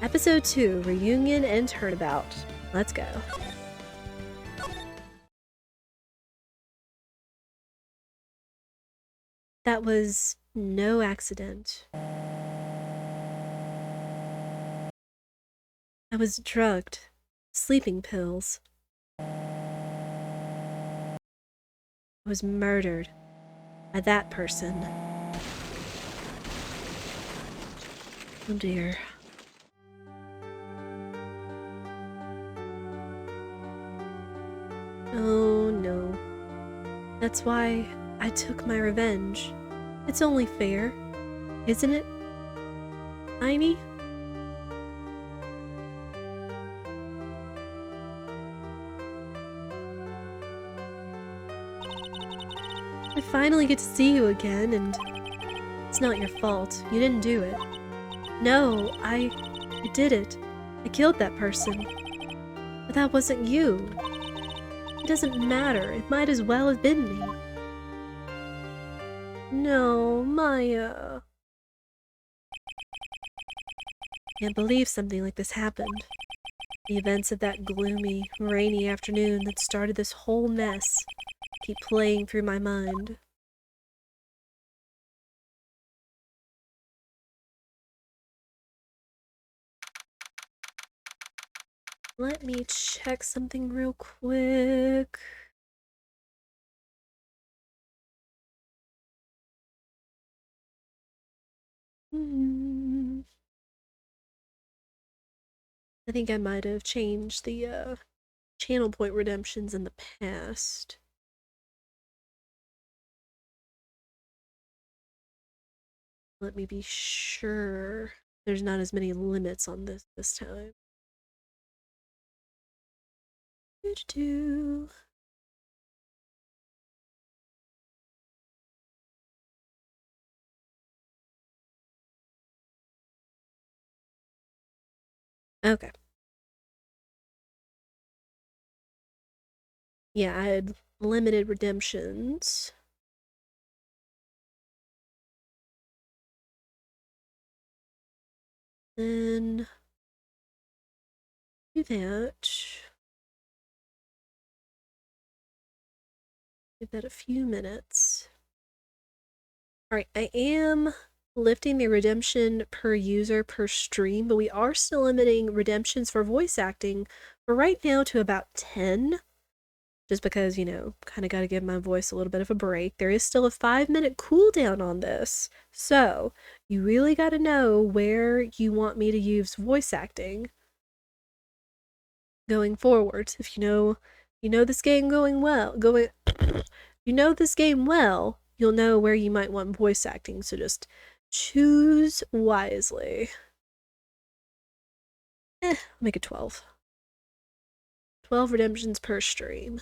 Episode 2, Reunion and Turnabout. Let's go. That was no accident. I was drugged. Sleeping pills. I was murdered by that person. Oh dear. Oh no. That's why I took my revenge. It's only fair, isn't it, Aimee? I finally get to see you again, and it's not your fault. You didn't do it. No, I did it. I killed that person. But that wasn't you. It doesn't matter. It might as well have been me. No, Maya. Can't believe something like this happened. The events of that gloomy, rainy afternoon that started this whole mess keep playing through my mind. Let me check something real quick. I think I might have changed the channel point redemptions in the past. Let me be sure there's not as many limits on this time. Do-do-do. Okay. Yeah, I had limited redemptions. Then do that. Give that a few minutes. Alright, I am lifting the redemption per user per stream, but we are still limiting redemptions for voice acting for right now to about 10. Just because, you know, kind of got to give my voice a little bit of a break. There is still a 5-minute cooldown on this. So, you really got to know where you want me to use voice acting going forward. If you know this game you know this game well, you'll know where you might want voice acting. So just choose wisely. Make it 12. 12 redemptions per stream.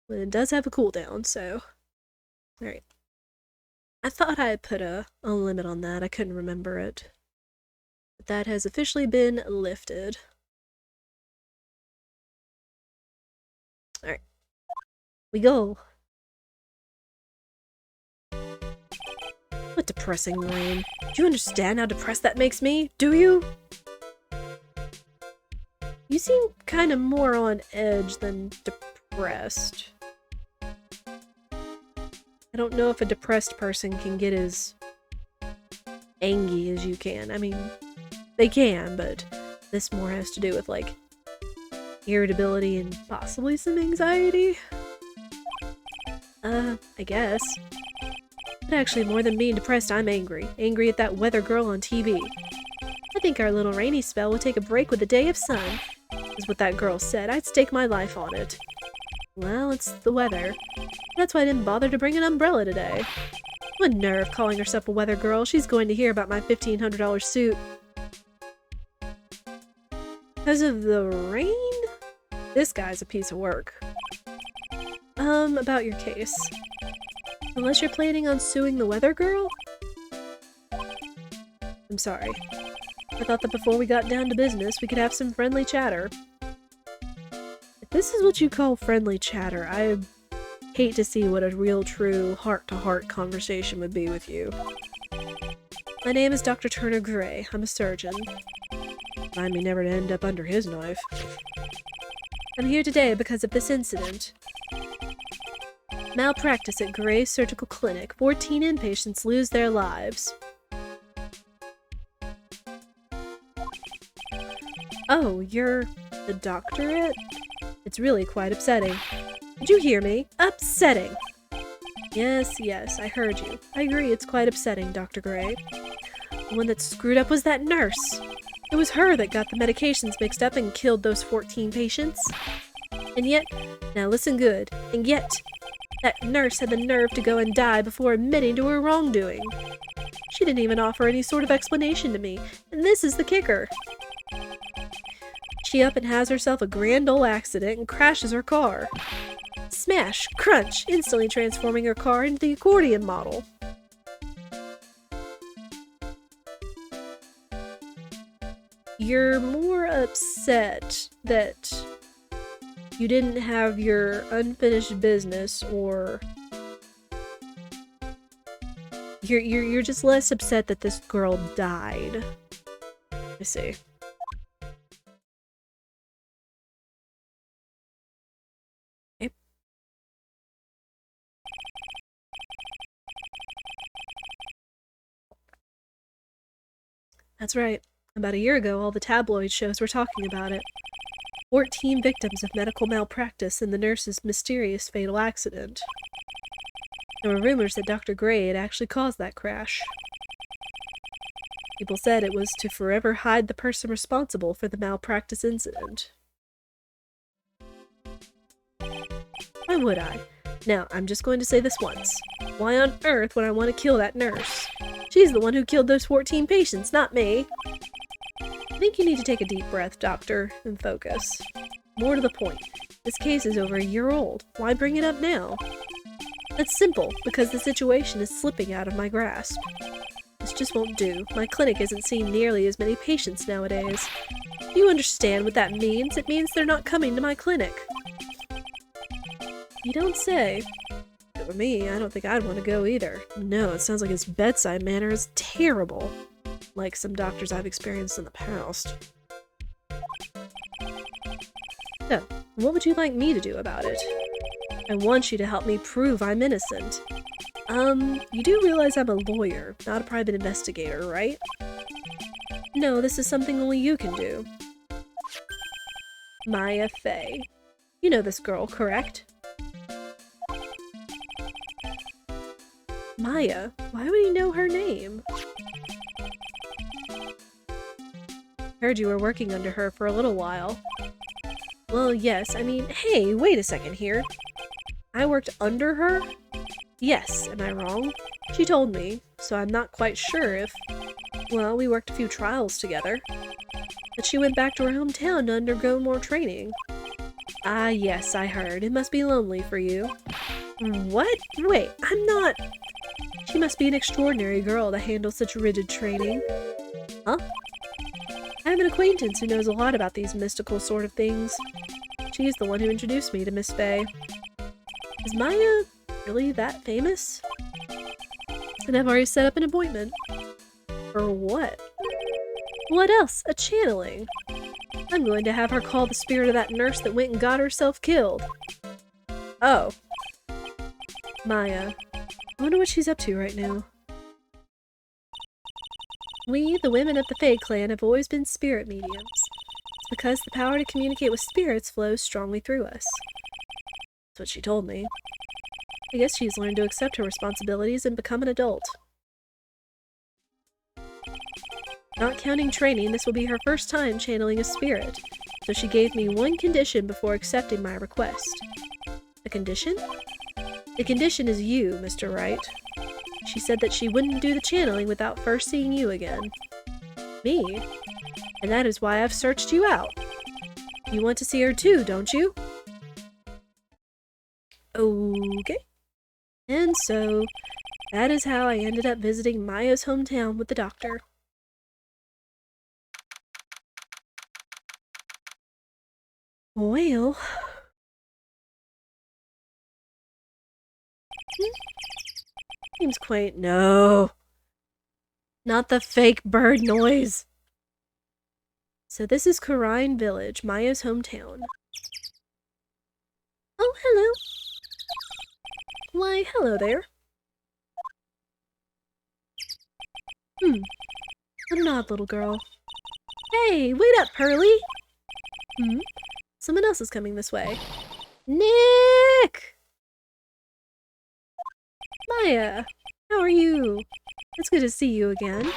But it does have a cooldown, so... Alright. I thought I had put a limit on that. I couldn't remember it. But that has officially been lifted. Alright. We go. What depressing rain. Do you understand how depressed that makes me? Do you? You seem kind of more on edge than depressed. I don't know if a depressed person can get as angry as you can. I mean, they can, but this more has to do with, like, irritability and possibly some anxiety. I guess. But actually, more than being depressed, I'm angry. Angry at that weather girl on TV. I think our little rainy spell would take a break with a day of sun, is what that girl said. I'd stake my life on it. Well, it's the weather. That's why I didn't bother to bring an umbrella today. What nerve calling herself a weather girl. She's going to hear about my $1,500 suit. Because of the rain? This guy's a piece of work. About your case. Unless you're planning on suing the weather girl? I'm sorry. I thought that before we got down to business, we could have some friendly chatter. If this is what you call friendly chatter, I hate to see what a real, true, heart-to-heart conversation would be with you. My name is Dr. Turner Gray. I'm a surgeon. Remind me never to end up under his knife. I'm here today because of this incident. Malpractice at Gray Surgical Clinic. 14 inpatients lose their lives. Oh, you're the doctorate? It's really quite upsetting. Did you hear me? Upsetting! Yes, I heard you. I agree, it's quite upsetting, Dr. Gray. The one that screwed up was that nurse. It was her that got the medications mixed up and killed those 14 patients. And yet, now listen good, and yet, that nurse had the nerve to go and die before admitting to her wrongdoing. She didn't even offer any sort of explanation to me, and this is the kicker. She up and has herself a grand ol' accident and crashes her car. Smash! Crunch! Instantly transforming her car into the accordion model. You're more upset that you didn't have your unfinished business, or you're just less upset that this girl died. I see. Okay. That's right. About a year ago, all the tabloid shows were talking about it. 14 victims of medical malpractice in the nurse's mysterious fatal accident. There were rumors that Dr. Gray had actually caused that crash. People said it was to forever hide the person responsible for the malpractice incident. Why would I? Now, I'm just going to say this once. Why on earth would I want to kill that nurse? She's the one who killed those 14 patients, not me. I think you need to take a deep breath, Doctor, and focus. More to the point, this case is over a year old. Why bring it up now? It's simple, because the situation is slipping out of my grasp. This just won't do. My clinic isn't seeing nearly as many patients nowadays. You understand what that means? It means they're not coming to my clinic. You don't say. If it were me, I don't think I'd want to go either. No, it sounds like his bedside manner is terrible. Like some doctors I've experienced in the past. So, what would you like me to do about it? I want you to help me prove I'm innocent. You do realize I'm a lawyer, not a private investigator, right? No, this is something only you can do. Maya Fey. You know this girl, correct? Maya? Why would he know her name? Heard you were working under her for a little while. Well, yes, I mean, hey, wait a second here. I worked under her? Yes, am I wrong? She told me, so I'm not quite sure if... Well, we worked a few trials together. But she went back to her hometown to undergo more training. Ah, yes, I heard. It must be lonely for you. What? Wait, I'm not... She must be an extraordinary girl to handle such rigid training. Huh? I have an acquaintance who knows a lot about these mystical sort of things. She's the one who introduced me to Miss Fey. Is Maya really that famous? And I've already set up an appointment. For what? What else? A channeling. I'm going to have her call the spirit of that nurse that went and got herself killed. Oh. Maya. I wonder what she's up to right now. We, the women of the Fey clan, have always been spirit mediums. It's because the power to communicate with spirits flows strongly through us. That's what she told me. I guess she's learned to accept her responsibilities and become an adult. Not counting training, this will be her first time channeling a spirit, so she gave me one condition before accepting my request. A condition? The condition is you, Mr. Wright. She said that she wouldn't do the channeling without first seeing you again. Me? And that is why I've searched you out. You want to see her too, don't you? Okay. And so, that is how I ended up visiting Maya's hometown with the doctor. Well... Seems quaint. No! Not the fake bird noise! So this is Khura'in Village, Maya's hometown. Oh, hello. Why, hello there. What an odd little girl. Hey, wait up, Pearly! Someone else is coming this way. Nick! Maya, how are you? It's good to see you again.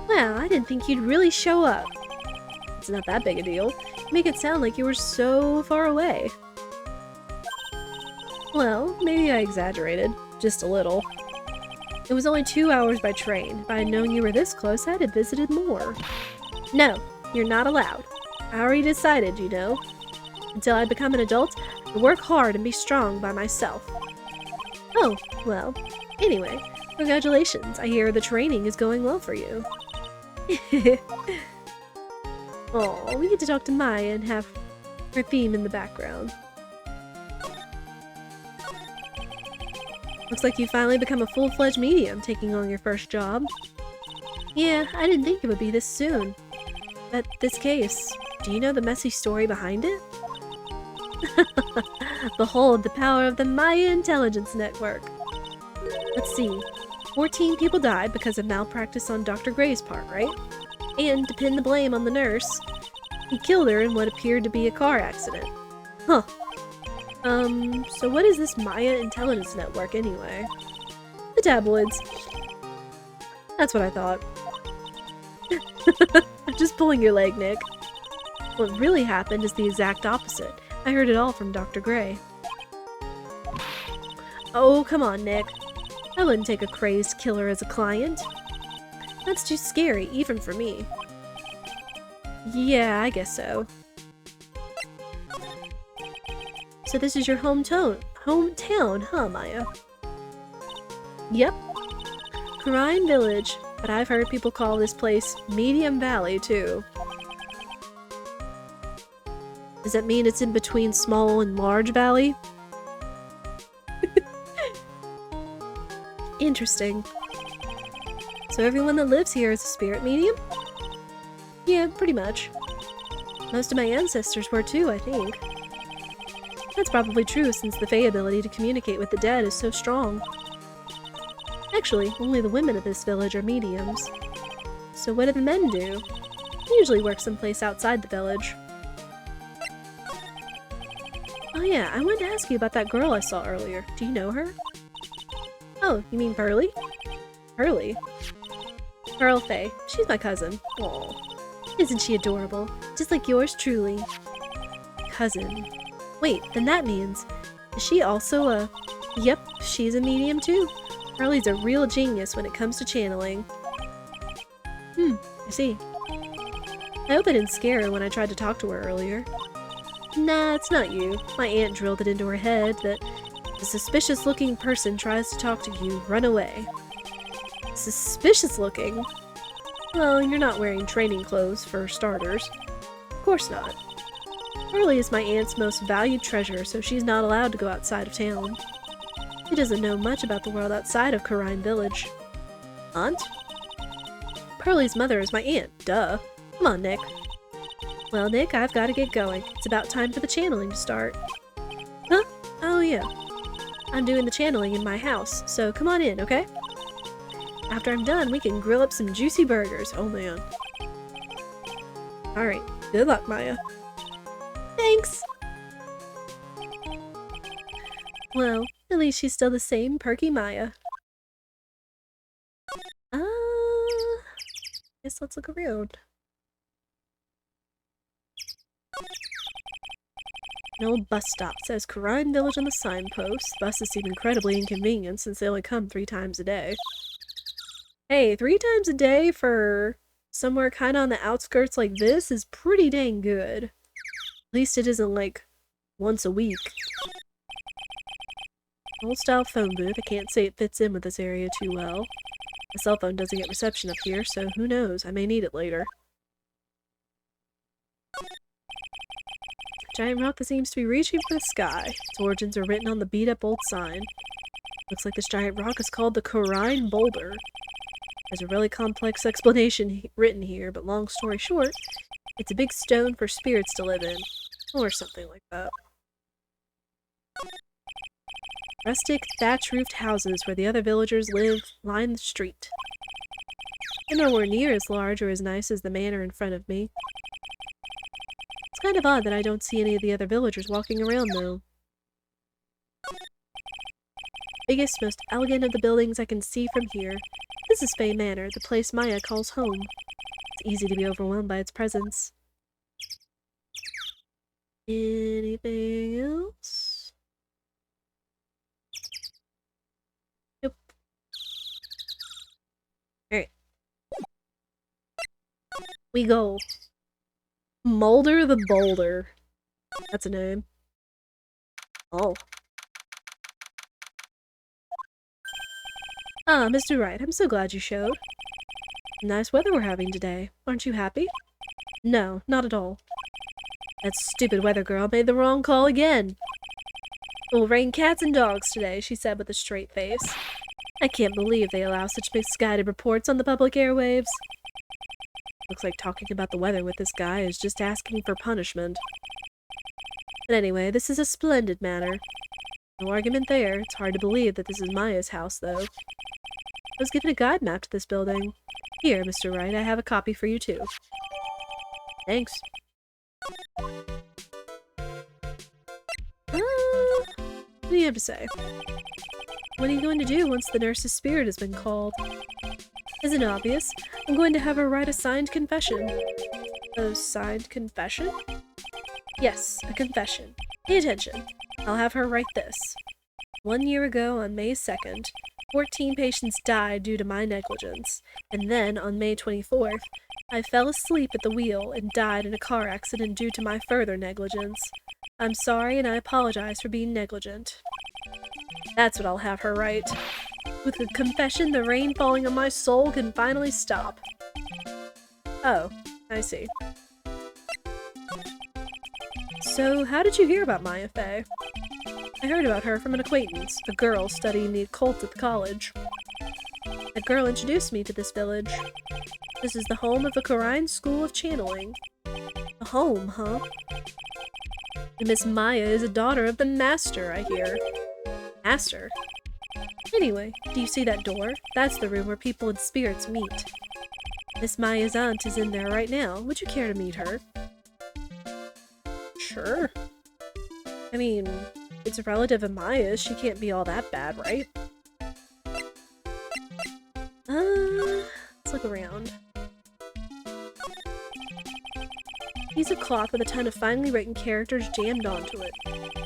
Well, I didn't think you'd really show up. It's not that big a deal. You make it sound like you were so far away. Well, maybe I exaggerated. Just a little. It was only 2 hours by train. If I had known you were this close, I'd have visited more. No, you're not allowed. I already decided, you know. Until I become an adult, I work hard and be strong by myself. Oh, well, anyway, congratulations. I hear the training is going well for you. Oh, we get to talk to Maya and have her theme in the background. Looks like you finally become a full-fledged medium, taking on your first job. Yeah, I didn't think it would be this soon. But this case, do you know the messy story behind it? Behold the power of the Maya Intelligence Network. Let's see. 14 people died because of malpractice on Dr. Gray's part, right? And to pin the blame on the nurse, he killed her in what appeared to be a car accident. Huh. So what is this Maya Intelligence Network anyway? The tabloids. That's what I thought. I'm just pulling your leg, Nick. What really happened is the exact opposite. I heard it all from Dr. Gray. Oh, come on, Nick. I wouldn't take a crazed killer as a client. That's too scary, even for me. Yeah, I guess so. So this is your hometown, huh, Maya? Yep. Khura'in Village, but I've heard people call this place Medium Valley, too. Does that mean it's in between Small and Large Valley? Interesting. So everyone that lives here is a spirit medium? Yeah, pretty much. Most of my ancestors were too, I think. That's probably true since the Fae ability to communicate with the dead is so strong. Actually, only the women of this village are mediums. So what do the men do? They usually work someplace outside the village. Oh yeah, I wanted to ask you about that girl I saw earlier. Do you know her? Oh, you mean Pearly? Pearly? Pearl Faye. She's my cousin. Aww. Isn't she adorable? Just like yours truly. Cousin. Wait, then that means... Is she also a... Yep, she's a medium too. Pearly's a real genius when it comes to channeling. I see. I hope I didn't scare her when I tried to talk to her earlier. Nah, it's not you. My aunt drilled it into her head that if a suspicious-looking person tries to talk to you, run away. Suspicious-looking? Well, you're not wearing training clothes, for starters. Of course not. Pearly is my aunt's most valued treasure, so she's not allowed to go outside of town. She doesn't know much about the world outside of Khura'in Village. Aunt? Pearly's mother is my aunt, duh. Come on, Nick. Well, Nick, I've got to get going. It's about time for the channeling to start. Huh? Oh, yeah. I'm doing the channeling in my house, so come on in, okay? After I'm done, we can grill up some juicy burgers. Oh, man. Alright. Good luck, Maya. Thanks! Well, at least she's still the same perky Maya. Guess let's look around. An old bus stop says Khura'in Village on the signpost. Buses seem incredibly inconvenient since they only come 3 times a day. Hey, 3 times a day for somewhere kinda on the outskirts like this is pretty dang good. At least it isn't like once a week. Old style phone booth. I can't say it fits in with this area too well. My cell phone doesn't get reception up here, so who knows, I may need it later. Giant rock that seems to be reaching for the sky. Its origins are written on the beat-up old sign. Looks like this giant rock is called the Khura'in Boulder. There's a really complex explanation written here, but long story short, it's a big stone for spirits to live in. Or something like that. Rustic, thatch-roofed houses where the other villagers live line the street. They're nowhere near as large or as nice as the manor in front of me. It's kind of odd that I don't see any of the other villagers walking around, though. Biggest, most elegant of the buildings I can see from here. This is Fey Manor, the place Maya calls home. It's easy to be overwhelmed by its presence. Anything else? Nope. Alright. We go. Mulder the Boulder. That's a name. Oh. Ah, Mr. Wright, I'm so glad you showed. Nice weather we're having today. Aren't you happy? No, not at all. That stupid weather girl made the wrong call again. It will rain cats and dogs today, she said with a straight face. I can't believe they allow such misguided reports on the public airwaves. Looks like talking about the weather with this guy is just asking for punishment. But anyway, this is a splendid manor. No argument there. It's hard to believe that this is Maya's house, though. I was given a guide map to this building. Here, Mr. Wright, I have a copy for you, too. Thanks. What do you have to say? What are you going to do once the nurse's spirit has been called? Isn't it obvious? I'm going to have her write a signed confession. A signed confession? Yes, a confession. Pay attention. I'll have her write this. 1 year ago, on May 2nd, 14 patients died due to my negligence, and then, on May 24th, I fell asleep at the wheel and died in a car accident due to my further negligence. I'm sorry and I apologize for being negligent. That's what I'll have her write. With the confession, the rain falling on my soul can finally stop. Oh, I see. So, how did you hear about Maya Fey? I heard about her from an acquaintance, a girl studying the occult at the college. That girl introduced me to this village. This is the home of the Khura'in School of Channeling. A home, huh? And Miss Maya is a daughter of the Master, I hear. Master? Anyway, do you see that door? That's the room where people and spirits meet. Miss Maya's aunt is in there right now. Would you care to meet her? Sure. I mean, it's a relative of Maya's. She can't be all that bad, right? Let's look around. Piece of cloth with a ton of finely written characters jammed onto it.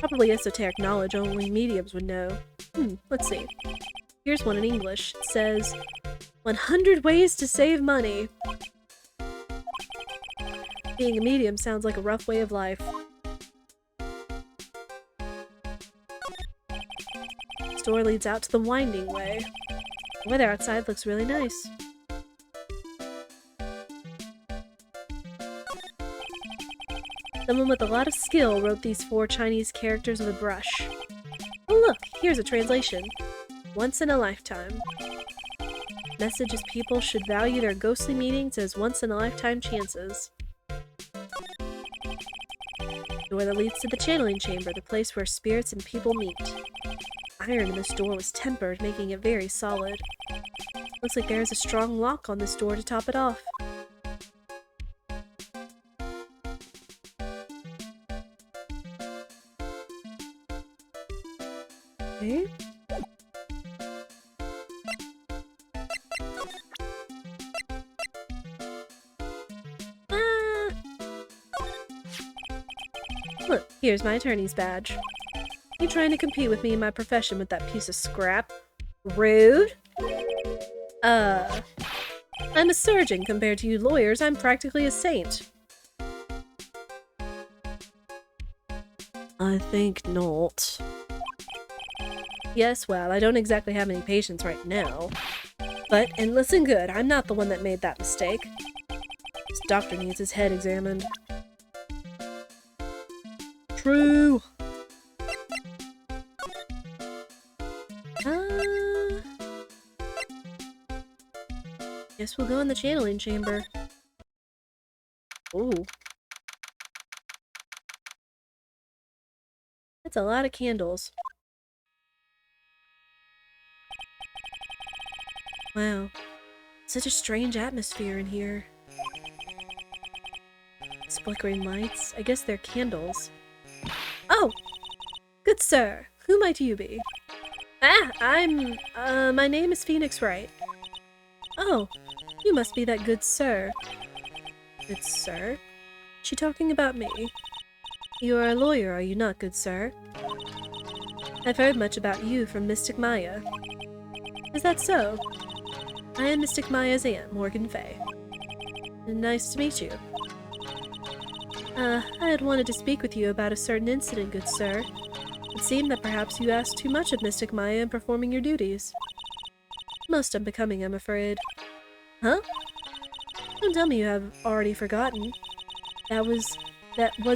Probably esoteric knowledge only mediums would know. Let's see. Here's one in English. It says, 100 ways to save money. Being a medium sounds like a rough way of life. This door leads out to the winding way. The weather outside looks really nice. Someone with a lot of skill wrote these 4 Chinese characters with a brush. Oh look, here's a translation. Once in a lifetime. Message is people should value their ghostly meetings as once-in-a-lifetime chances. Door that leads to the channeling chamber, the place where spirits and people meet. Iron in this door was tempered, making it very solid. Looks like there is a strong lock on this door to top it off. Okay. Look, here's my attorney's badge. You trying to compete with me in my profession with that piece of scrap? Rude? I'm a surgeon compared to you lawyers. I'm practically a saint. I think not. Yes, well, I don't exactly have any patients right now. But, and listen good, I'm not the one that made that mistake. This doctor needs his head examined. True! guess we'll go in the channeling chamber. Ooh. That's a lot of candles. Wow. Such a strange atmosphere in here. These flickering lights. I guess they're candles. Oh! Good sir, who might you be? My name is Phoenix Wright. Oh, you must be that good sir. Good sir? She talking about me? You are a lawyer, are you not, good sir? I've heard much about you from Mystic Maya. Is that so? I am Mystic Maya's aunt, Morgan Fay. Nice to meet you. I had wanted to speak with you about a certain incident, good sir. It seemed that perhaps you asked too much of Mystic Maya in performing your duties. Most unbecoming, I'm afraid. Huh? Don't tell me you have already forgotten. Was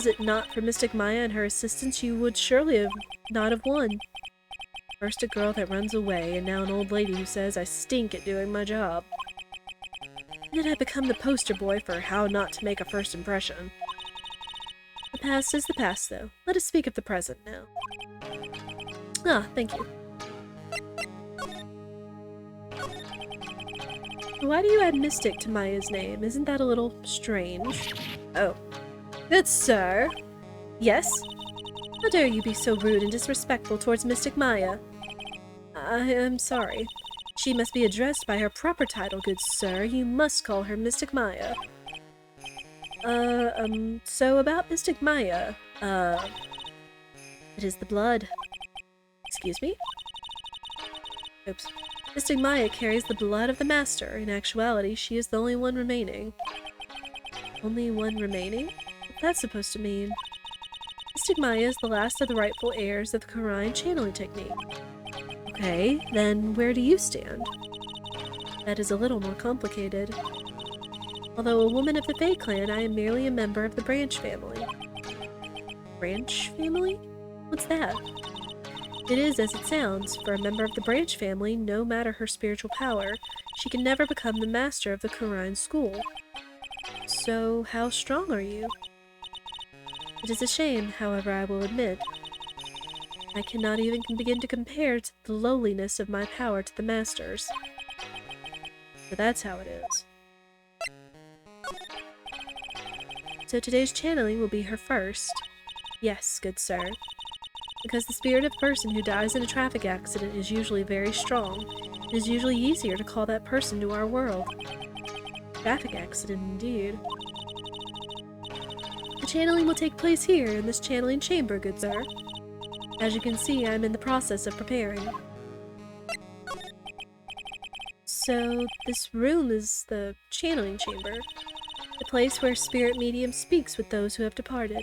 it not for Mystic Maya and her assistants, you would surely not have won. First a girl that runs away, and now an old lady who says I stink at doing my job. Did I become the poster boy for how not to make a first impression? The past is the past, though. Let us speak of the present now. Ah, thank you. Why do you add Mystic to Maya's name? Isn't that a little strange? Oh. Good sir. Yes? How dare you be so rude and disrespectful towards Mystic Maya? I am sorry. She must be addressed by her proper title, good sir. You must call her Mystic Maya. So about Mystic Maya, it is the blood. Excuse me? Oops. Mystic Maya carries the blood of the Master. In actuality, she is the only one remaining. Only one remaining? What's that supposed to mean? Mystic Maya is the last of the rightful heirs of the Quran channeling technique. Okay, then where do you stand? That is a little more complicated. Although a woman of the Fae clan, I am merely a member of the Branch family. Branch family? What's that? It is as it sounds. For a member of the Branch family, no matter her spiritual power, she can never become the master of the Quran school. So, how strong are you? It is a shame, however, I will admit. I cannot even begin to compare to the lowliness of my power to the Master's. But that's how it is. So today's channeling will be her first. Yes, good sir. Because the spirit of a person who dies in a traffic accident is usually very strong, it is usually easier to call that person to our world. Traffic accident, indeed. The channeling will take place here in this channeling chamber, good sir. As you can see, I am in the process of preparing. So, this room is the channeling chamber. The place where spirit medium speaks with those who have departed.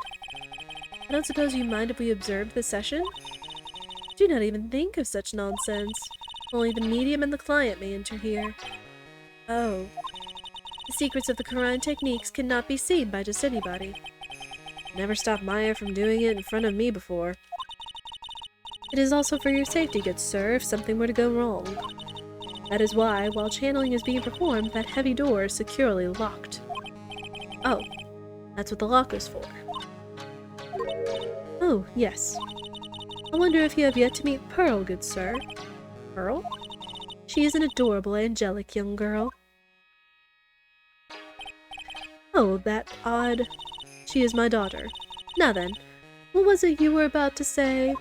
I don't suppose you mind if we observe the session? Do not even think of such nonsense. Only the medium and the client may enter here. Oh. The secrets of the Quran techniques cannot be seen by just anybody. Never stopped Maya from doing it in front of me before. It is also for your safety, good sir, if something were to go wrong. That is why, while channeling is being performed, that heavy door is securely locked. Oh, that's what the lock is for. Oh, yes. I wonder if you have yet to meet Pearl, good sir. Pearl? She is an adorable, angelic young girl. Oh, that odd. She is my daughter. Now then, what was it you were about to say?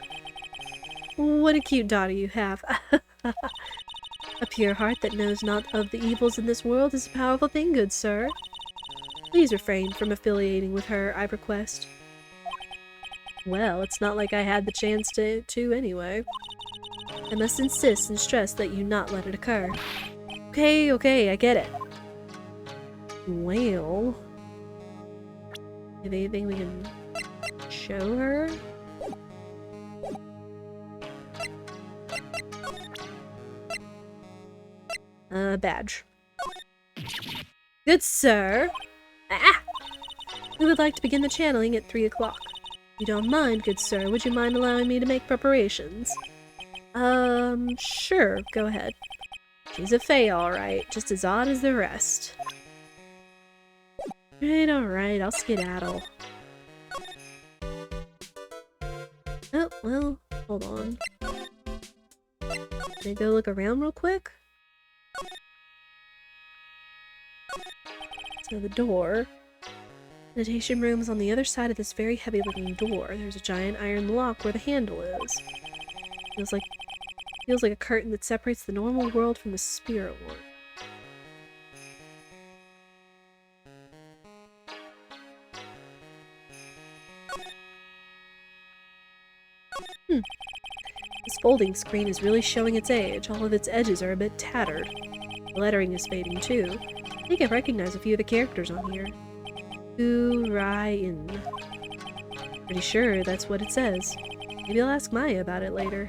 What a cute daughter you have. A pure heart that knows not of the evils in this world is a powerful thing, good sir. Please refrain from affiliating with her, I request. Well, it's not like I had the chance to anyway. I must insist and stress that you not let it occur. Okay, I get it. Well... Have anything we can show her? Badge. Good sir! Ah! We would like to begin the channeling at 3 o'clock. You don't mind, good sir, would you mind allowing me to make preparations? Sure, go ahead. She's a fae, alright, just as odd as the rest. Alright, I'll skedaddle. Oh, well, hold on. Can I go look around real quick? So the door. Meditation room is on the other side of this very heavy-looking door. There's a giant iron lock where the handle is. Feels like a curtain that separates the normal world from the spirit world. This folding screen is really showing its age. All of its edges are a bit tattered. The lettering is fading too. I think I recognize a few of the characters on here. Urain. Pretty sure that's what it says. Maybe I'll ask Maya about it later.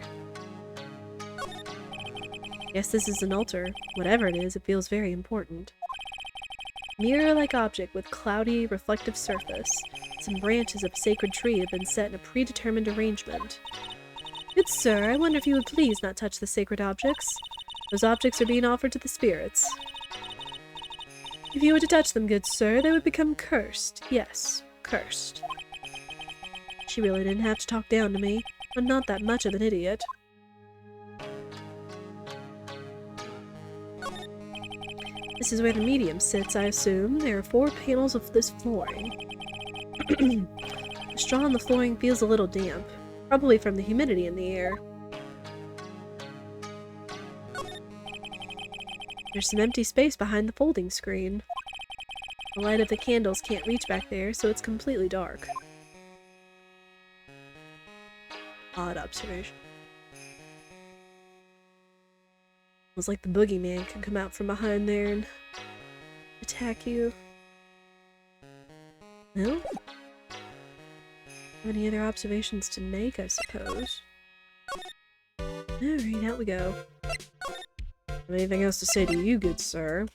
Guess this is an altar. Whatever it is, it feels very important. Mirror-like object with cloudy, reflective surface. Some branches of a sacred tree have been set in a predetermined arrangement. Good sir, I wonder if you would please not touch the sacred objects. Those objects are being offered to the spirits. If you were to touch them, good sir, they would become cursed. Yes, cursed. She really didn't have to talk down to me. I'm not that much of an idiot. This is where the medium sits, I assume. There are 4 panels of this flooring. The straw on the flooring feels a little damp, probably from the humidity in the air. There's some empty space behind the folding screen. The light of the candles can't reach back there, so it's completely dark. Odd observation. Feels like the boogeyman can come out from behind there and attack you. No? Any other observations to make, I suppose? Alright, out we go. Have anything else to say to you, good sir?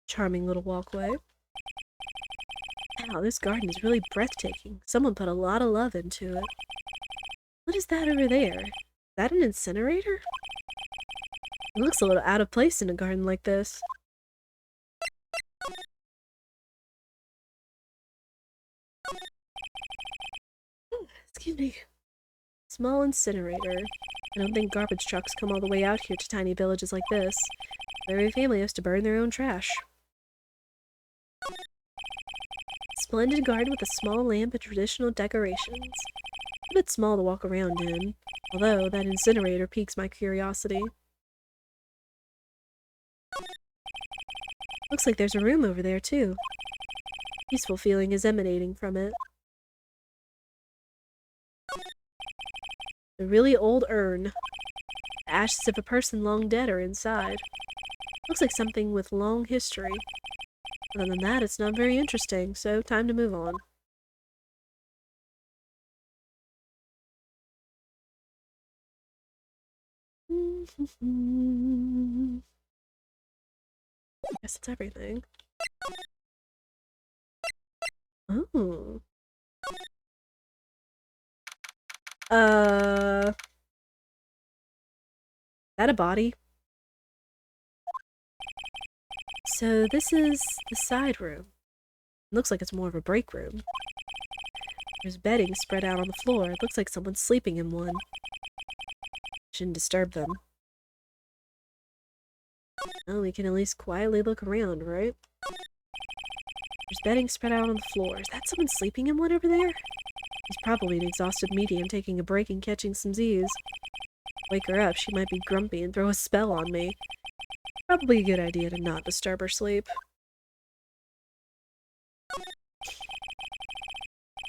Charming little walkway. Wow, this garden is really breathtaking. Someone put a lot of love into it. What is that over there? Is that an incinerator? It looks a little out of place in a garden like this. Excuse me. Small incinerator. I don't think garbage trucks come all the way out here to tiny villages like this. Every family has to burn their own trash. Splendid garden with a small lamp and traditional decorations. A bit small to walk around in, although that incinerator piques my curiosity. Looks like there's a room over there too. Peaceful feeling is emanating from it. A really old urn. The ashes of a person long dead are inside. Looks like something with long history. Other than that, it's not very interesting, so time to move on. Guess that's everything. Oh. That a body? So this is the side room. Looks like it's more of a break room. There's bedding spread out on the floor. It looks like someone's sleeping in one. Shouldn't disturb them. Oh, we can at least quietly look around, right? There's bedding spread out on the floor. Is that someone sleeping in one over there? He's probably an exhausted medium taking a break and catching some Z's. Wake her up, she might be grumpy and throw a spell on me. Probably a good idea to not disturb her sleep.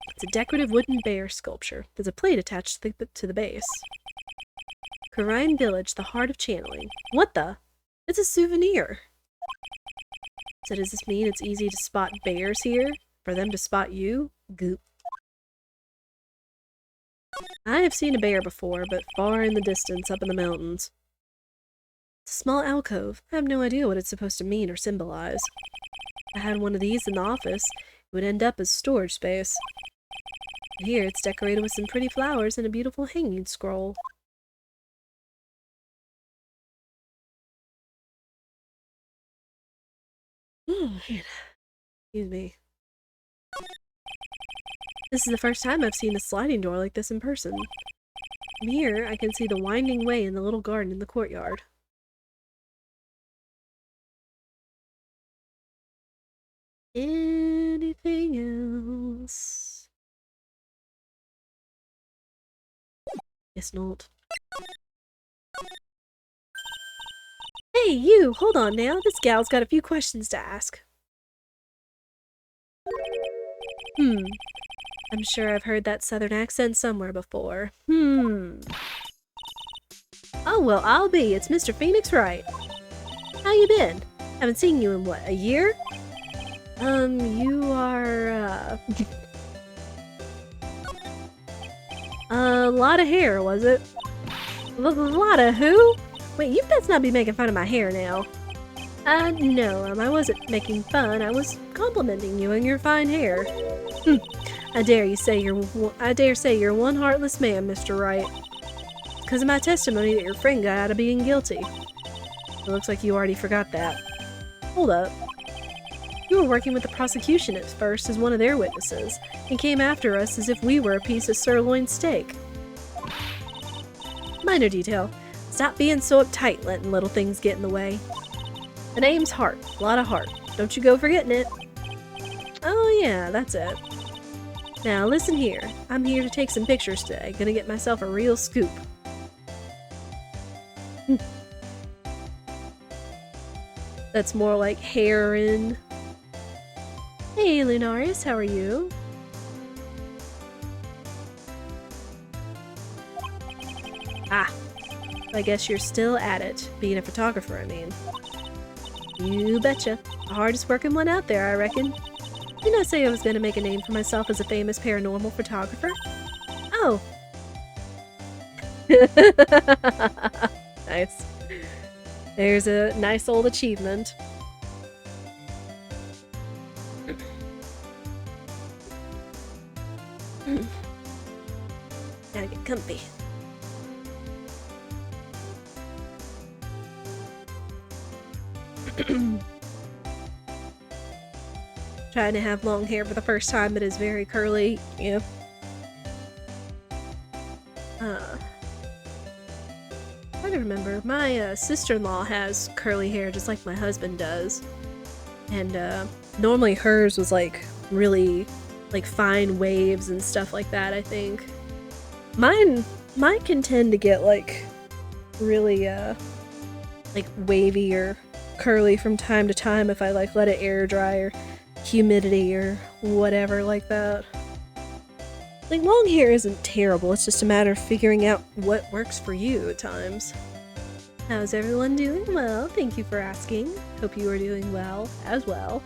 It's a decorative wooden bear sculpture. There's a plate attached to the base. Khura'in Village, the heart of channeling. What the? It's a souvenir! So does this mean it's easy to spot bears here? For them to spot you? Goop. I have seen a bear before, but far in the distance, up in the mountains. It's a small alcove. I have no idea what it's supposed to mean or symbolize. If I had one of these in the office, it would end up as storage space. Here, it's decorated with some pretty flowers and a beautiful hanging scroll. Oh, man. Excuse me. This is the first time I've seen a sliding door like this in person. From here, I can see the winding way in the little garden in the courtyard. Anything else? Guess not. Hey, you! Hold on now. This gal's got a few questions to ask. I'm sure I've heard that southern accent somewhere before. Oh, well, I'll be. It's Mr. Phoenix Wright. How you been? Haven't seen you in, what, a year? You are, a lot of hair, was it? A lot of who? Wait, you best not be making fun of my hair now. No, I wasn't making fun. I was complimenting you on your fine hair. I dare say you're one heartless man, Mr. Wright. Because of my testimony that your friend got out of being guilty. It looks like you already forgot that. Hold up. You were working with the prosecution at first as one of their witnesses, and came after us as if we were a piece of sirloin steak. Minor detail. Stop being so uptight, letting little things get in the way. The name's Hart. A lot of heart. Don't you go forgetting it. Oh yeah, that's it. Now listen here. I'm here to take some pictures today. Gonna get myself a real scoop. That's more like hair in. Hey, Lunarius, how are you? Ah, I guess you're still at it, being a photographer, I mean. You betcha. The hardest working one out there, I reckon. Didn't I say I was gonna make a name for myself as a famous paranormal photographer? Oh. Nice. There's a nice old achievement. Gotta get comfy. Trying to have long hair for the first time, it is very curly. Yeah. I don't remember. My sister-in-law has curly hair just like my husband does. And normally hers was like really like fine waves and stuff like that, I think. Mine can tend to get like really like wavy or curly from time to time if I like let it air dry or humidity or whatever like that. Like, long hair isn't terrible, it's just a matter of figuring out what works for you at times. How's everyone doing? Well, thank you for asking. Hope you are doing well as well.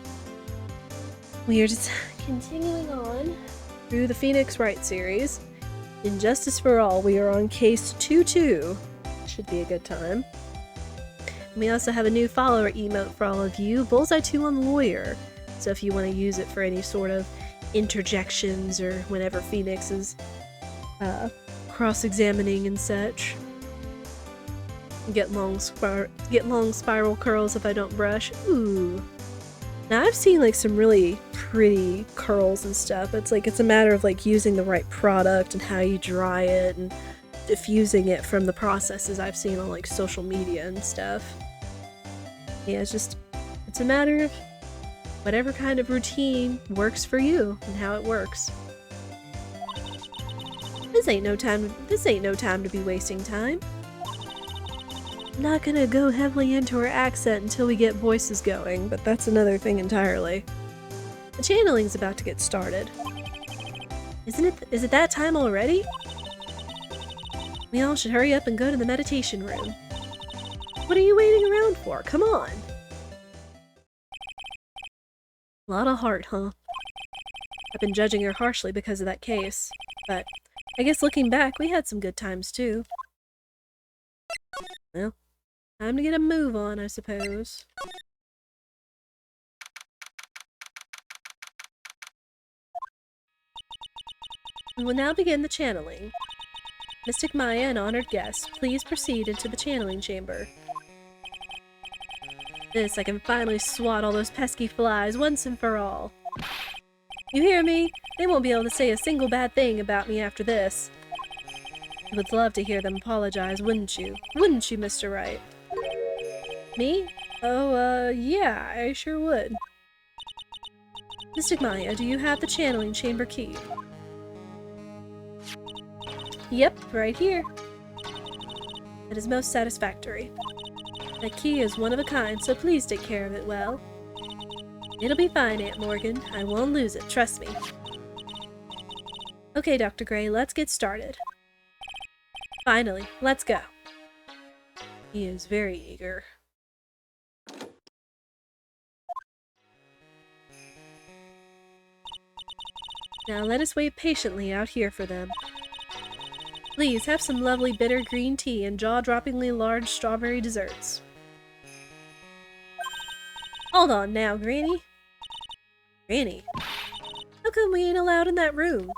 We are just continuing on through the Phoenix Wright series. In Justice for All, we are on case 2-2. Should be a good time. And we also have a new follower emote for all of you, Bullseye2 on Lawyer. So if you want to use it for any sort of interjections or whenever Phoenix is cross-examining and such. Get long spiral curls if I don't brush. Ooh. Now I've seen like some really pretty curls and stuff. It's like it's a matter of like using the right product and how you dry it and diffusing it from the processes I've seen on like social media and stuff. Yeah, it's a matter of whatever kind of routine works for you and how it works. This ain't no time to be wasting time. I'm not gonna go heavily into her accent until we get voices going, but that's another thing entirely. The channeling's about to get started. Is it that time already? We all should hurry up and go to the meditation room. What are you waiting around for? Come on! A lot of heart, huh? I've been judging her harshly because of that case, but I guess looking back, we had some good times too. Well, time to get a move on, I suppose. We will now begin the channeling. Mystic Maya and honored guests, please proceed into the channeling chamber. This, I can finally swat all those pesky flies once and for all. You hear me? They won't be able to say a single bad thing about me after this. You would love to hear them apologize, wouldn't you? Wouldn't you, Mr. Wright? Me? Oh, yeah, I sure would. Mystic Maya, do you have the channeling chamber key? Yep, right here. That is most satisfactory. That key is one of a kind, so please take care of it well. It'll be fine, Aunt Morgan. I won't lose it, trust me. Okay, Dr. Gray, let's get started. Finally, let's go. He is very eager. Now let us wait patiently out here for them. Please have some lovely bitter green tea and jaw-droppingly large strawberry desserts. Hold on now, Granny. Granny? How come we ain't allowed in that room?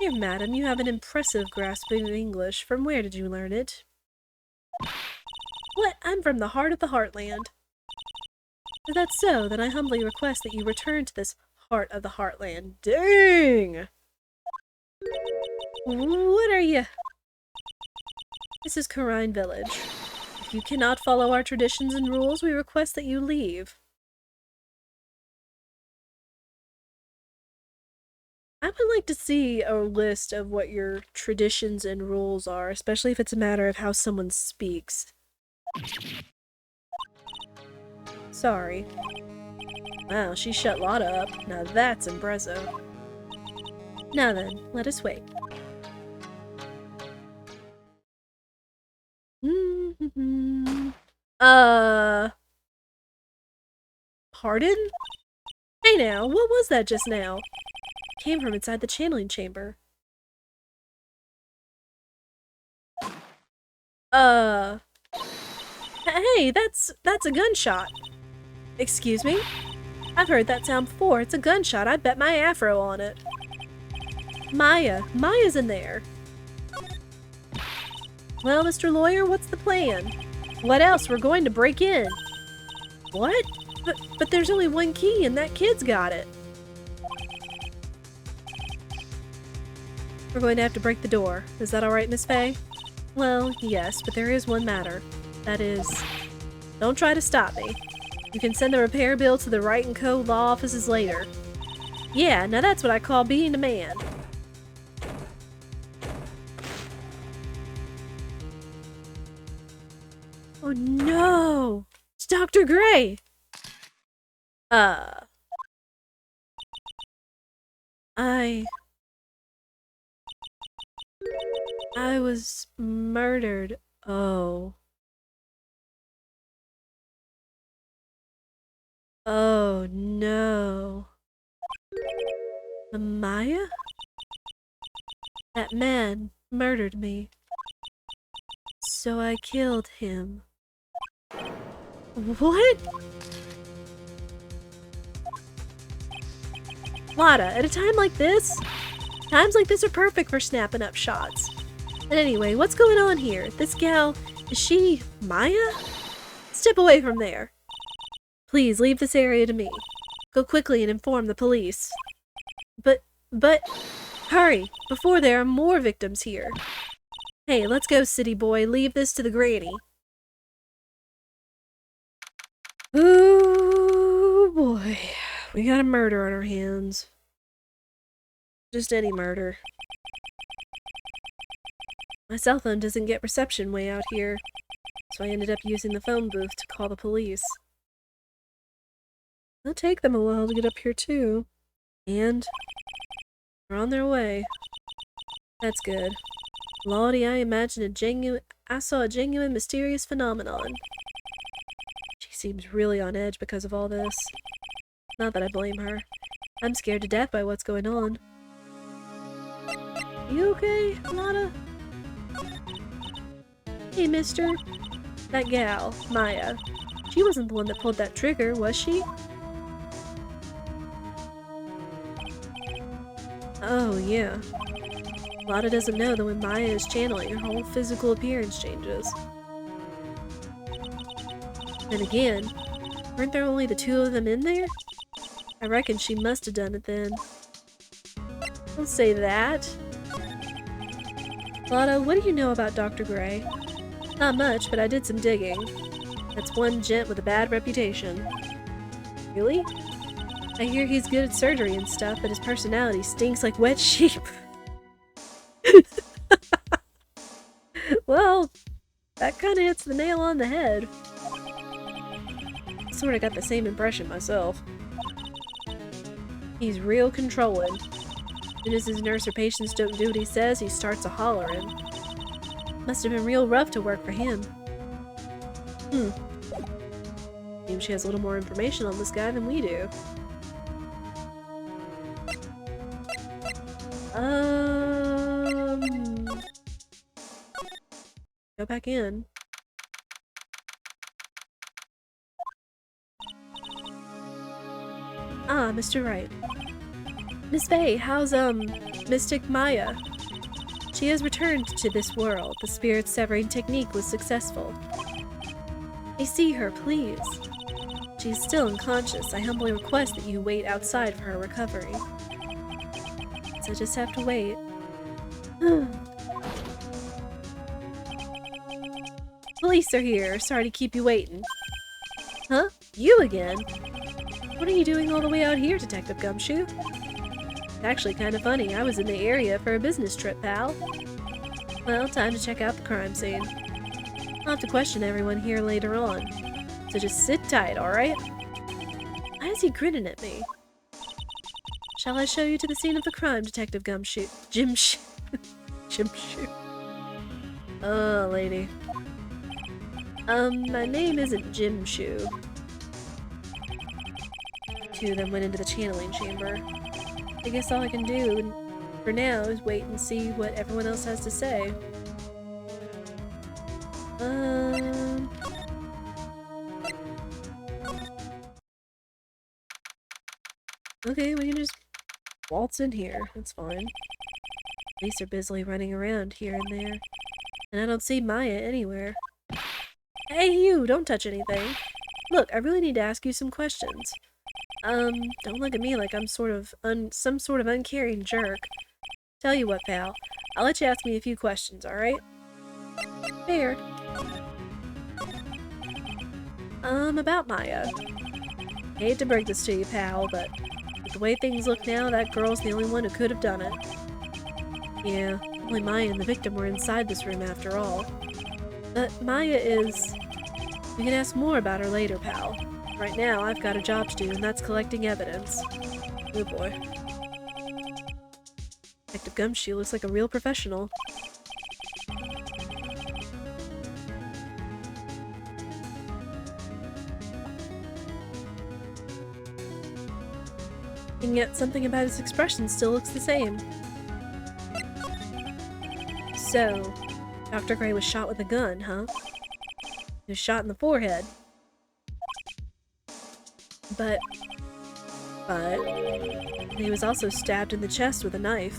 Dear madam, you have an impressive grasp of English. From where did you learn it? What? I'm from the heart of the Heartland. If that's so, then I humbly request that you return to this heart of the Heartland. Dang! What are you? This is Khura'in Village. If you cannot follow our traditions and rules, we request that you leave. I would like to see a list of what your traditions and rules are, especially if it's a matter of how someone speaks. Sorry. Wow, she shut Lotta up. Now that's impressive. Now then, let us wait. Pardon? Hey now, what was that just now? It came from inside the channeling chamber. Hey, that's a gunshot. Excuse me? I've heard that sound before. It's a gunshot. I bet my afro on it. Maya's in there. Well, Mr. Lawyer, what's the plan? What else? We're going to break in. What? But there's only one key and that kid's got it. We're going to have to break the door. Is that alright, Miss Faye? Well, yes, but there is one matter. That is... Don't try to stop me. You can send the repair bill to the Wright & Co. law offices later. Yeah, now that's what I call being a man. Oh no! It's Dr. Gray! I was murdered. Oh. Oh no. Maya? That man murdered me. So I killed him. What? Lotta, at a time like this? Times like this are perfect for snapping up shots. And anyway, what's going on here? This gal, is she Maya? Step away from there. Please, leave this area to me. Go quickly and inform the police. But, hurry, before there are more victims here. Hey, let's go, city boy. Leave this to the granny. Ooh, boy. We got a murder on our hands. Just any murder. My cell phone doesn't get reception way out here, so I ended up using the phone booth to call the police. It'll take them a while to get up here too. And they're on their way. That's good. Lottie, I saw a genuine mysterious phenomenon. She seems really on edge because of all this. Not that I blame her. I'm scared to death by what's going on. You okay, Lotta? Hey, mister. That gal, Maya. She wasn't the one that pulled that trigger, was she? Oh, yeah. Lotta doesn't know that when Maya is channeling, her whole physical appearance changes. Then again, weren't there only the two of them in there? I reckon she must have done it then. Don't say that. Lotto, what do you know about Dr. Gray? Not much, but I did some digging. That's one gent with a bad reputation. Really? I hear he's good at surgery and stuff, but his personality stinks like wet sheep. Well, that kinda hits the nail on the head. Sorta got the same impression myself. He's real controlling. As soon as his nurse or patients don't do what he says, he starts a-hollering. Must have been real rough to work for him. Seems she has a little more information on this guy than we do. Go back in. Ah, Mr. Wright. Miss Faye, how's, Mystic Maya? She has returned to this world. The spirit severing technique was successful. I see her, please. She's still unconscious. I humbly request that you wait outside for her recovery. So I just have to wait. Police are here. Sorry to keep you waiting. Huh? You again? What are you doing all the way out here, Detective Gumshoe? Actually kind of funny. I was in the area for a business trip, pal. Well, time to check out the crime scene. I'll have to question everyone here later on. So just sit tight, alright? Why is he grinning at me? Shall I show you to the scene of the crime, Detective Gumshoe? Jimshoe. Oh, lady. My name isn't Jimshoe. Two of them went into the channeling chamber. I guess all I can do for now is wait and see what everyone else has to say. Okay, we can just waltz in here. That's fine. Police are busily running around here and there. And I don't see Maya anywhere. Hey, you! Don't touch anything. Look, I really need to ask you some questions. Don't look at me like I'm some sort of uncaring jerk. Tell you what, pal. I'll let you ask me a few questions, alright? Fair. About Maya. Hate to break this to you, pal, but with the way things look now, that girl's the only one who could have done it. Yeah, only Maya and the victim were inside this room after all. But Maya is... We can ask more about her later, pal. Right now, I've got a job to do, and that's collecting evidence. Oh boy. Detective Gumshoe looks like a real professional. And yet, something about his expression still looks the same. So, Dr. Gray was shot with a gun, huh? He was shot in the forehead. But he was also stabbed in the chest with a knife.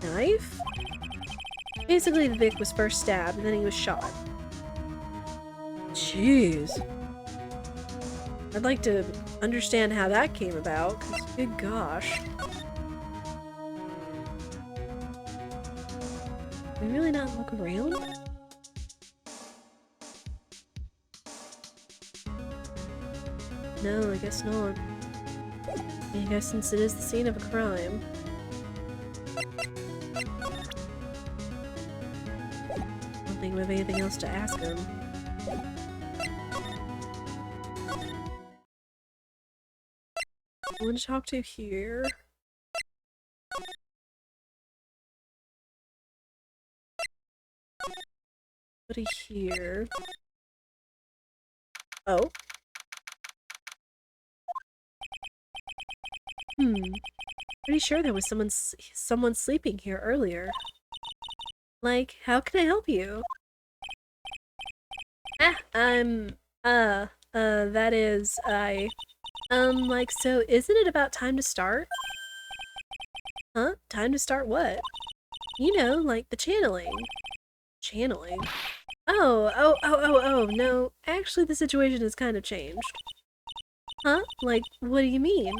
Knife? Basically, the Vic was first stabbed, and then he was shot. Jeez. I'd like to understand how that came about, because good gosh. Can we really not look around? No, I guess not. I guess since it is the scene of a crime. I don't think we have anything else to ask him. I want to talk to here. Somebody here. Oh. Pretty sure there was someone sleeping here earlier. Like, how can I help you? That is, like, so isn't it about time to start? Huh? Time to start what? You know, like the channeling. Channeling? No. Actually, the situation has kind of changed. Huh? Like, what do you mean?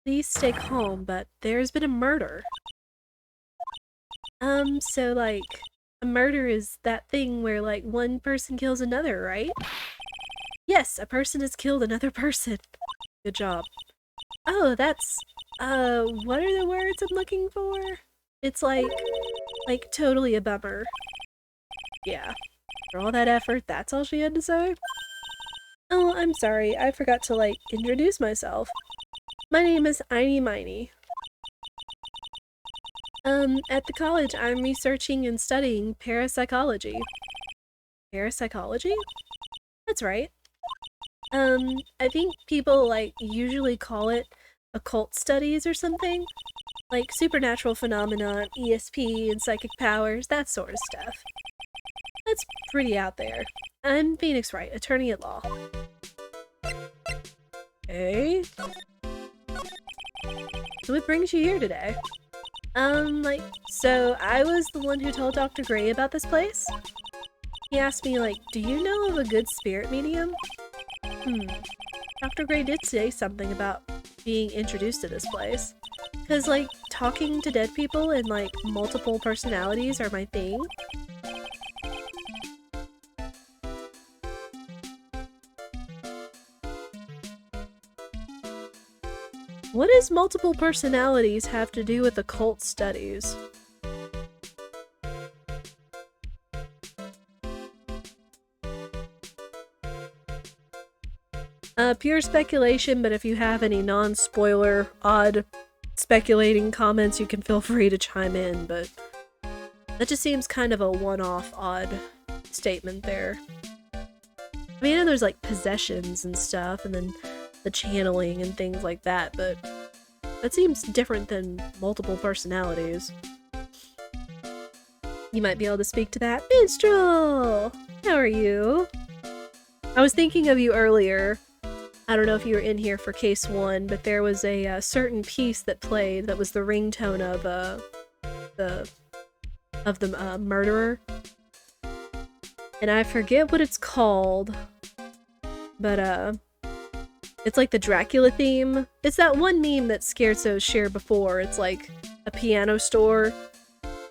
Please stay calm, but there's been a murder. So, like, a murder is that thing where, like, one person kills another, right? Yes, a person has killed another person. Good job. Oh, that's, what are the words I'm looking for? It's like, totally a bummer. Yeah. For all that effort, that's all she had to say? Oh, I'm sorry, I forgot to, like, introduce myself. My name is Einy Miny. At the college, I'm researching and studying parapsychology. Parapsychology? That's right. I think people, like, usually call it occult studies or something. Like supernatural phenomena, ESP, and psychic powers, that sort of stuff. That's pretty out there. I'm Phoenix Wright, attorney at law. Hey? So what brings you here today? So I was the one who told Dr. Gray about this place? He asked me, like, do you know of a good spirit medium? Dr. Gray did say something about being introduced to this place. Cause, like, talking to dead people and, like, multiple personalities are my thing. What does multiple personalities have to do with occult studies? Pure speculation, but if you have any non-spoiler, odd speculating comments, you can feel free to chime in, but that just seems kind of a one-off odd statement there. I mean, I know there's like possessions and stuff, and then the channeling and things like that, but that seems different than multiple personalities. You might be able to speak to that. Minstrel! How are you? I was thinking of you earlier. I don't know if you were in here for case 1, but there was a certain piece that played that was the ringtone of the murderer. And I forget what it's called, but it's like the Dracula theme. It's that one meme that Scherzo shared before. It's like a piano store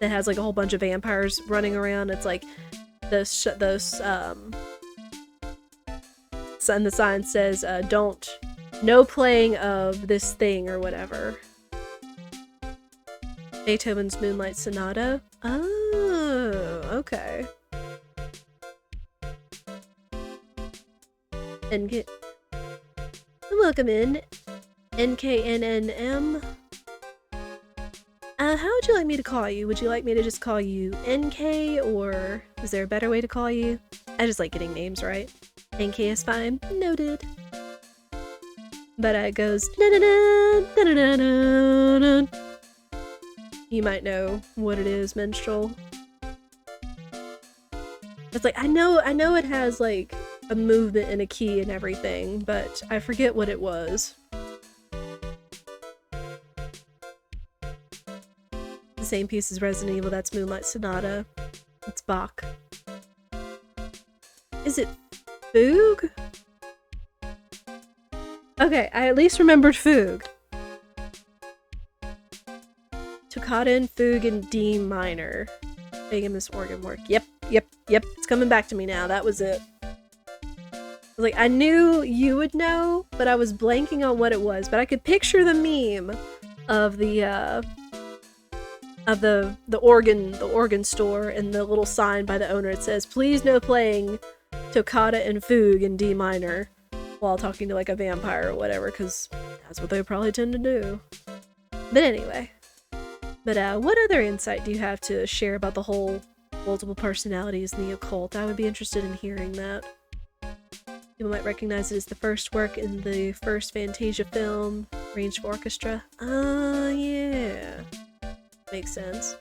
that has like a whole bunch of vampires running around. It's like and the sign says, no playing of this thing or whatever. Beethoven's Moonlight Sonata? Oh, okay. And welcome in, NKNNM. How would you like me to call you? Would you like me to just call you NK, or is there a better way to call you? I just like getting names right. NK is fine. Noted. But it goes da-da-da. You might know what it is, Minstrel. It's like I know it has like a movement and a key and everything, but I forget what it was. The same piece as Resident Evil, that's Moonlight Sonata. It's Bach. Is it Fugue? Okay, I at least remembered Fugue. Toccata and Fugue in D minor. Famous organ work. Yep. It's coming back to me now. That was it. Like, I knew you would know, but I was blanking on what it was. But I could picture the meme of the organ store and the little sign by the owner. It says, "Please no playing Toccata and Fugue in D minor," while talking to like a vampire or whatever, because that's what they probably tend to do. But anyway. But what other insight do you have to share about the whole multiple personalities in the occult? I would be interested in hearing that. People might recognize it as the first work in the first Fantasia film, arranged for orchestra. Yeah. Makes sense.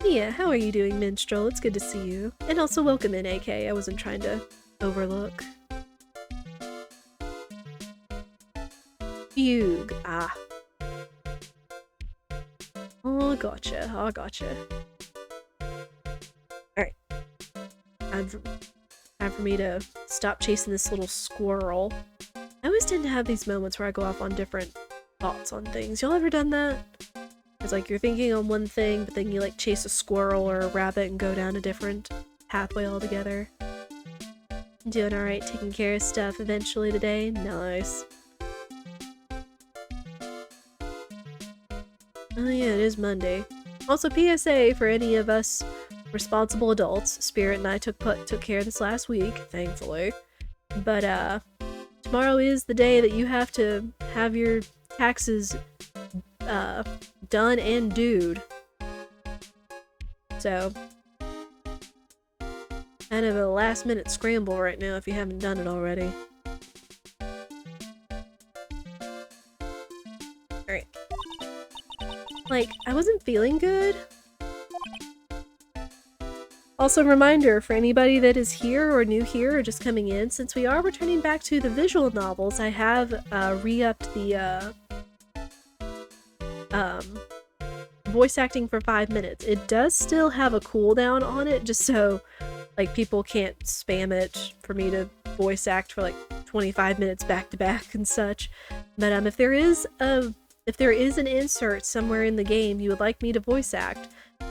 Yeah, how are you doing, Minstrel? It's good to see you. And also welcome in, AK. I wasn't trying to overlook. Fugue. Ah. Oh, gotcha. Time for me to stop chasing this little squirrel. I always tend to have these moments where I go off on different thoughts on things. Y'all ever done that? It's like you're thinking on one thing, but then you like chase a squirrel or a rabbit and go down a different pathway altogether. Doing alright, taking care of stuff eventually today. Nice. Oh yeah, it is Monday. Also, PSA for any of us responsible adults. Spirit and I took care of this last week, thankfully. But tomorrow is the day that you have to have your taxes done and dued. So, kind of a last minute scramble right now if you haven't done it already. Alright. Like, I wasn't feeling good. Also, reminder for anybody that is here or new here or just coming in, since we are returning back to the visual novels, I have re-upped the voice acting for 5 minutes. It does still have a cooldown on it, just so like people can't spam it for me to voice act for like 25 minutes back to back and such. But if there is an insert somewhere in the game you would like me to voice act,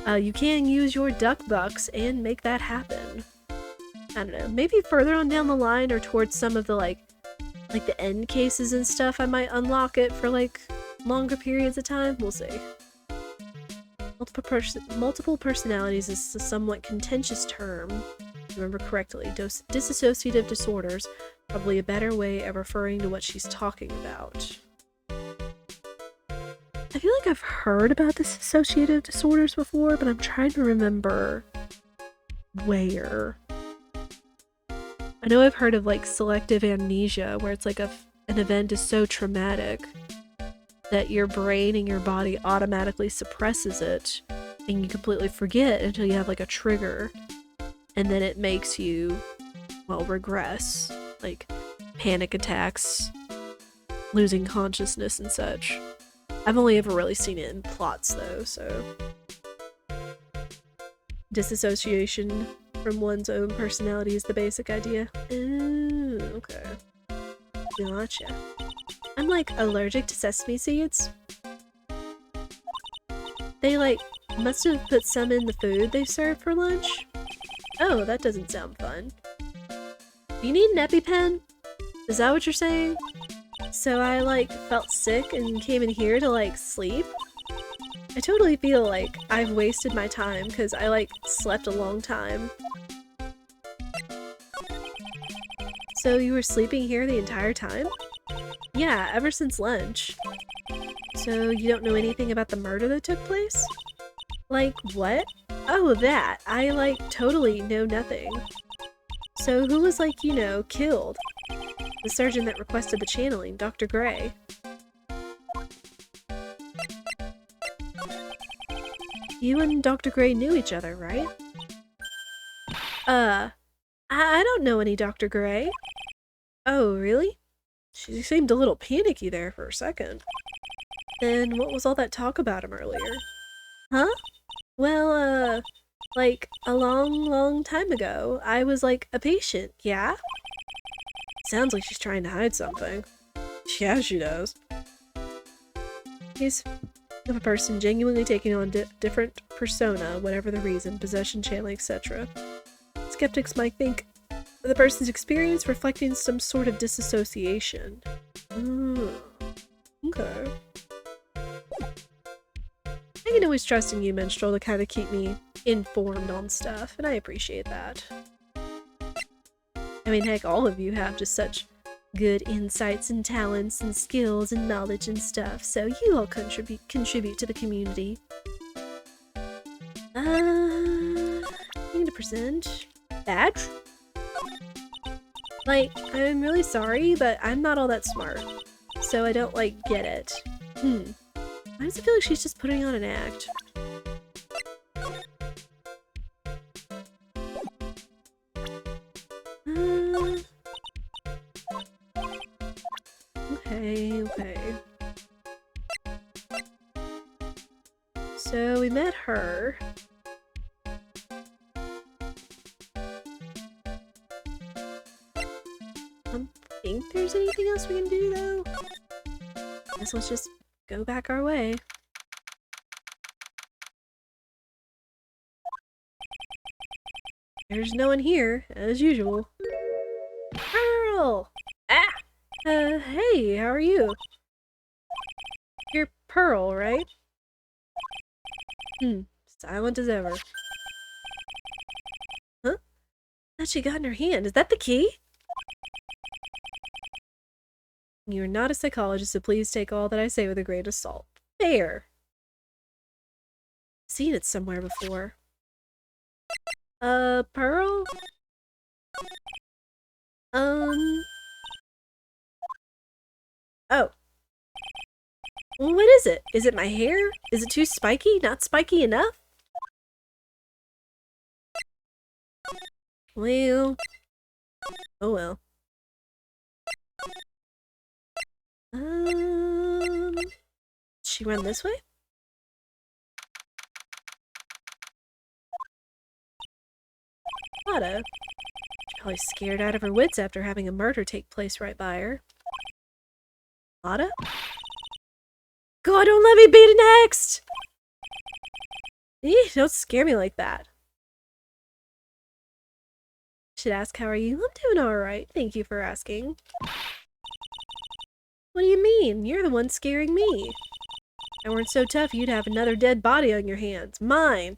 you can use your duck bucks and make that happen. I don't know, maybe further on down the line or towards some of the like the end cases and stuff, I might unlock it for like longer periods of time. We'll see. Multiple personalities is a somewhat contentious term, if I remember correctly. Dissociative disorders, probably a better way of referring to what she's talking about. I feel like I've heard about dissociative disorders before, but I'm trying to remember where. I know I've heard of like selective amnesia, where it's like an event is so traumatic that your brain and your body automatically suppresses it, and you completely forget until you have like a trigger, and then it makes you, well, regress, like panic attacks, losing consciousness and such. I've only ever really seen it in plots though, so. Disassociation from one's own personality is the basic idea. Ooh, okay. Gotcha. I'm like allergic to sesame seeds. They like must have put some in the food they served for lunch. Oh, that doesn't sound fun. Do you need an EpiPen? Is that what you're saying? So I like felt sick and came in here to like sleep. I totally feel like I've wasted my time because I like slept a long time. So you were sleeping here the entire time? Yeah, ever since lunch. So you don't know anything about the murder that took place? Like, what? Oh, that. I, like, totally know nothing. So who was, like, you know, killed? The surgeon that requested the channeling, Dr. Gray. You and Dr. Gray knew each other, right? I don't know any Dr. Gray. Oh, really? She seemed a little panicky there for a second. Then what was all that talk about him earlier? Huh? Well, like, a long time ago, I was, like, a patient, yeah? Sounds like she's trying to hide something. Yeah, she does. Case of a person genuinely taking on different persona, whatever the reason, possession, channeling, etc. Skeptics might think the person's experience reflecting some sort of disassociation. Okay. I can always trust in you, Minstrel, to kind of keep me informed on stuff, and I appreciate that. I mean, heck, all of you have just such good insights and talents and skills and knowledge and stuff, so you all contribute to the community. I'm gonna present badge? Like, I'm really sorry, but I'm not all that smart, so I don't, like, get it. Why does it feel like she's just putting on an act? Okay. So we met her. don't think there's anything else we can do, though. Guess let's just go back our way. There's no one here, as usual. Pearl! Ah! Hey, how are you? You're Pearl, right? Silent as ever. Huh? What she got in her hand? Is that the key? You're not a psychologist, so please take all that I say with a grain of salt. Fair. Seen it somewhere before. Pearl? Oh. Well, what is it? Is it my hair? Is it too spiky? Not spiky enough? Well. Oh well. She run this way? Lotta. She's probably scared out of her wits after having a murder take place right by her. Lotta? God, don't let me be next! Don't scare me like that. Should ask, how are you? I'm doing alright. Thank you for asking. What do you mean? You're the one scaring me. If I weren't so tough, you'd have another dead body on your hands. Mine.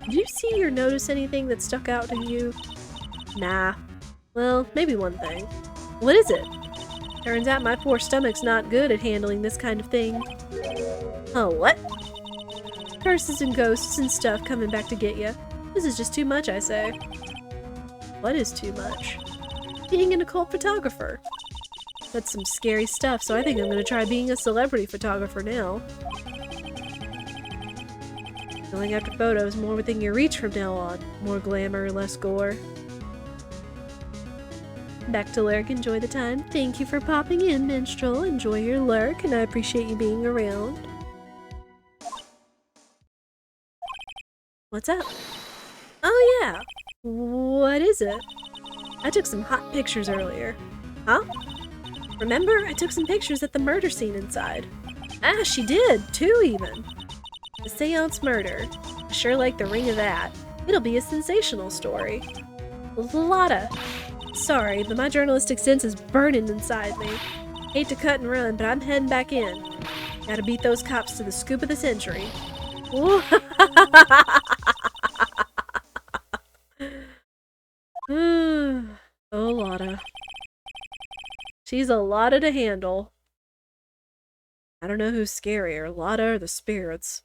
Did you see or notice anything that stuck out to you? Nah. Well, maybe one thing. What is it? Turns out my poor stomach's not good at handling this kind of thing. Oh, what? Curses and ghosts and stuff coming back to get you. This is just too much, I say. What is too much? Being an occult photographer. That's some scary stuff, so I think I'm gonna try being a celebrity photographer now. Going after photos more within your reach from now on. More glamour, less gore. Back to lurk, enjoy the time. Thank you for popping in, Minstrel. Enjoy your lurk, and I appreciate you being around. What's up? Oh yeah! What is it? I took some hot pictures earlier. Huh? Remember? I took some pictures at the murder scene inside. Ah, she did! 2 even! The Seance murder. I sure like the ring of that. It'll be a sensational story. Lotta. Sorry, but my journalistic sense is burning inside me. Hate to cut and run, but I'm heading back in. Gotta beat those cops to the scoop of the century. Oh, Lotta. She's a Lotta to handle. I don't know who's scarier, Lotta or the spirits.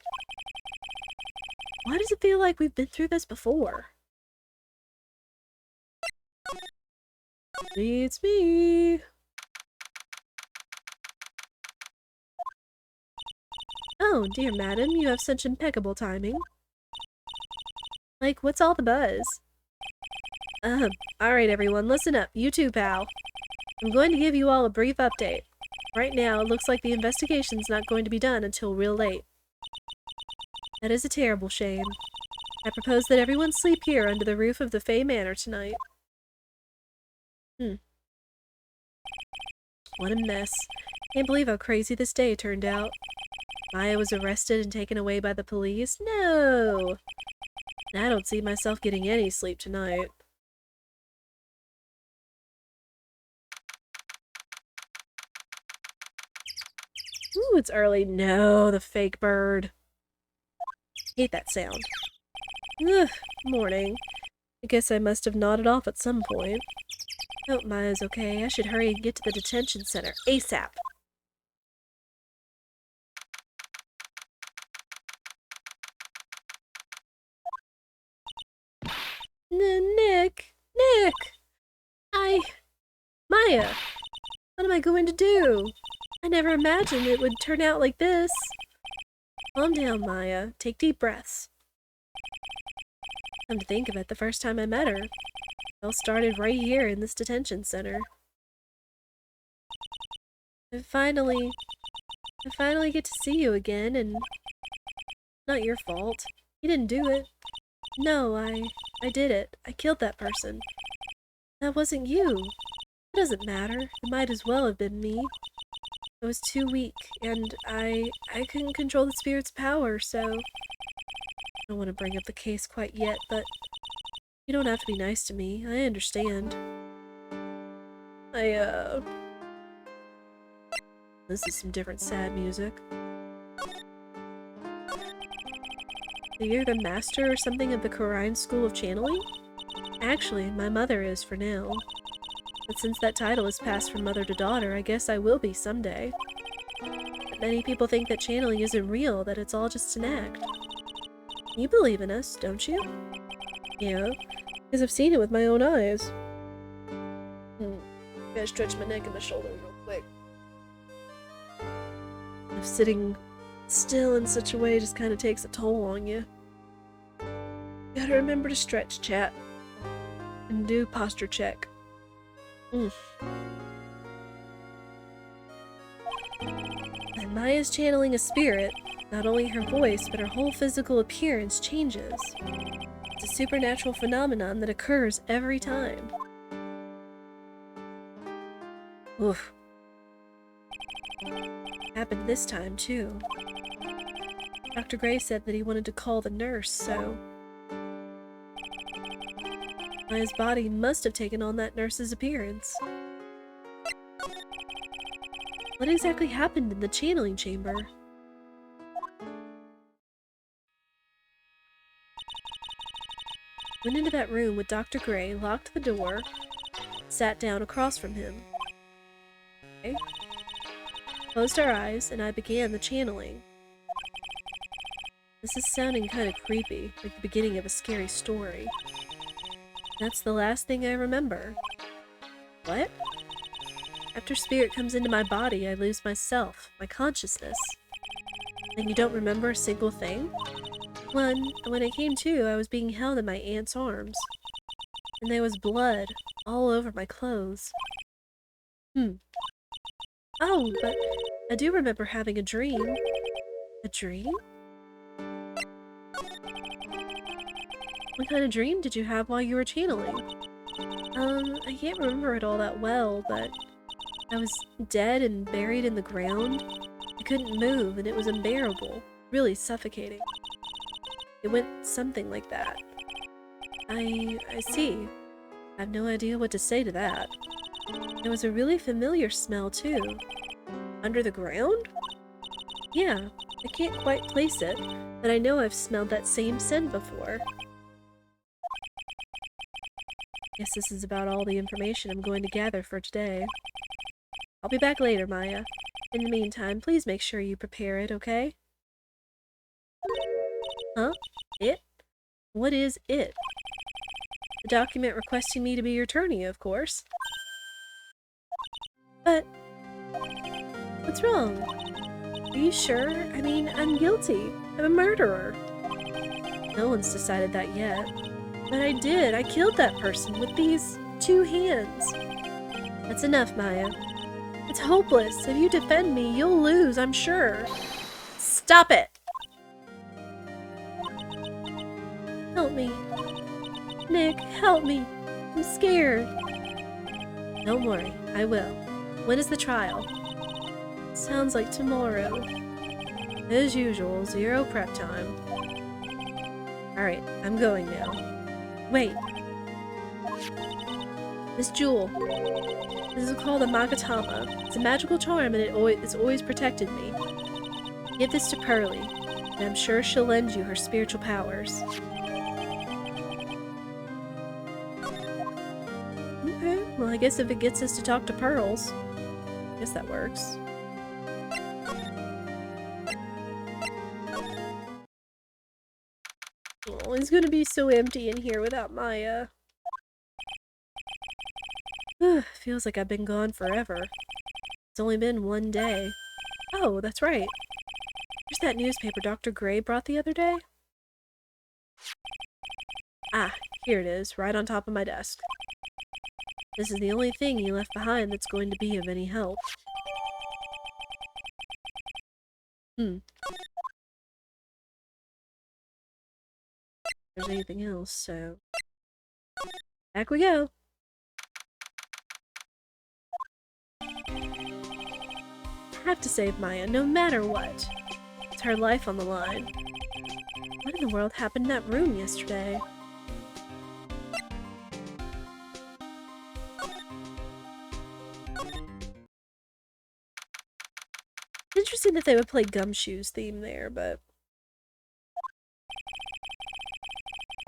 Why does it feel like we've been through this before? It's me. Oh, dear madam, you have such impeccable timing. Like, what's all the buzz? Alright everyone, listen up. You too, pal. I'm going to give you all a brief update. Right now, it looks like the investigation's not going to be done until real late. That is a terrible shame. I propose that everyone sleep here under the roof of the Fey Manor tonight. What a mess. Can't believe how crazy this day turned out. Maya was arrested and taken away by the police? No! I don't see myself getting any sleep tonight. Ooh, it's early. No, the fake bird. Hate that sound. Ugh, morning. I guess I must have nodded off at some point. Hope Maya's okay. I should hurry and get to the detention center ASAP. Nick! Maya! What am I going to do? I never imagined it would turn out like this. Calm down, Maya. Take deep breaths. Come to think of it, the first time I met her, it all started right here in this detention center. I finally get to see you again, and not your fault. You didn't do it. No, I did it. I killed that person. That wasn't you. It doesn't matter. It might as well have been me. I was too weak, and I couldn't control the spirit's power, so... I don't want to bring up the case quite yet, but you don't have to be nice to me. I understand. This is some different sad music. So you're the master or something of the Corine School of Channeling? Actually, my mother is for now. But since that title is passed from mother to daughter, I guess I will be someday. But many people think that channeling isn't real, that it's all just an act. You believe in us, don't you? Yeah, because I've seen it with my own eyes. Gotta stretch my neck and my shoulder real quick. If sitting still in such a way just kind of takes a toll on you. Gotta remember to stretch, chat. And do posture check. And Maya's channeling a spirit. Not only her voice, but her whole physical appearance changes. It's a supernatural phenomenon that occurs every time. Oof. Happened this time, too. Dr. Gray said that he wanted to call the nurse, so... Maya's body must have taken on that nurse's appearance. What exactly happened in the channeling chamber? Went into that room with Dr. Gray, locked the door, sat down across from him. Okay. Closed our eyes, and I began the channeling. This is sounding kind of creepy, like the beginning of a scary story. That's the last thing I remember. What? After spirit comes into my body, I lose myself, my consciousness. And you don't remember a single thing? When I came to, I was being held in my aunt's arms. And there was blood all over my clothes. Oh, but I do remember having a dream. A dream? What kind of dream did you have while you were channeling? I can't remember it all that well, but I was dead and buried in the ground. I couldn't move, and it was unbearable, really suffocating. It went something like that. I see. I have no idea what to say to that. There was a really familiar smell, too. Under the ground? Yeah, I can't quite place it, but I know I've smelled that same scent before. Guess this is about all the information I'm going to gather for today. I'll be back later, Maya. In the meantime, please make sure you prepare it, okay? Huh? It? What is it? The document requesting me to be your attorney, of course. But... what's wrong? Are you sure? I mean, I'm guilty. I'm a murderer. No one's decided that yet. But I did. I killed that person with these 2 hands. That's enough, Maya. It's hopeless. If you defend me, you'll lose, I'm sure. Stop it! Help me. Nick, help me. I'm scared. Don't worry, I will. When is the trial? Sounds like tomorrow. As usual, 0 prep time. Alright, I'm going now. Wait. This jewel. This is called a Magatama. It's a magical charm and it's always protected me. Give this to Pearly, and I'm sure she'll lend you her spiritual powers. Okay, well I guess if it gets us to talk to Pearls, I guess that works. Oh, it's gonna be so empty in here without Maya. Feels like I've been gone forever. It's only been 1 day. Oh, that's right. Here's that newspaper Dr. Gray brought the other day. Ah, here it is, right on top of my desk. This is the only thing he left behind that's going to be of any help. If there's anything else, so... Back we go. Have to save Maya, no matter what. It's her life on the line. What in the world happened in that room yesterday? Interesting that they would play Gumshoe's theme there, but...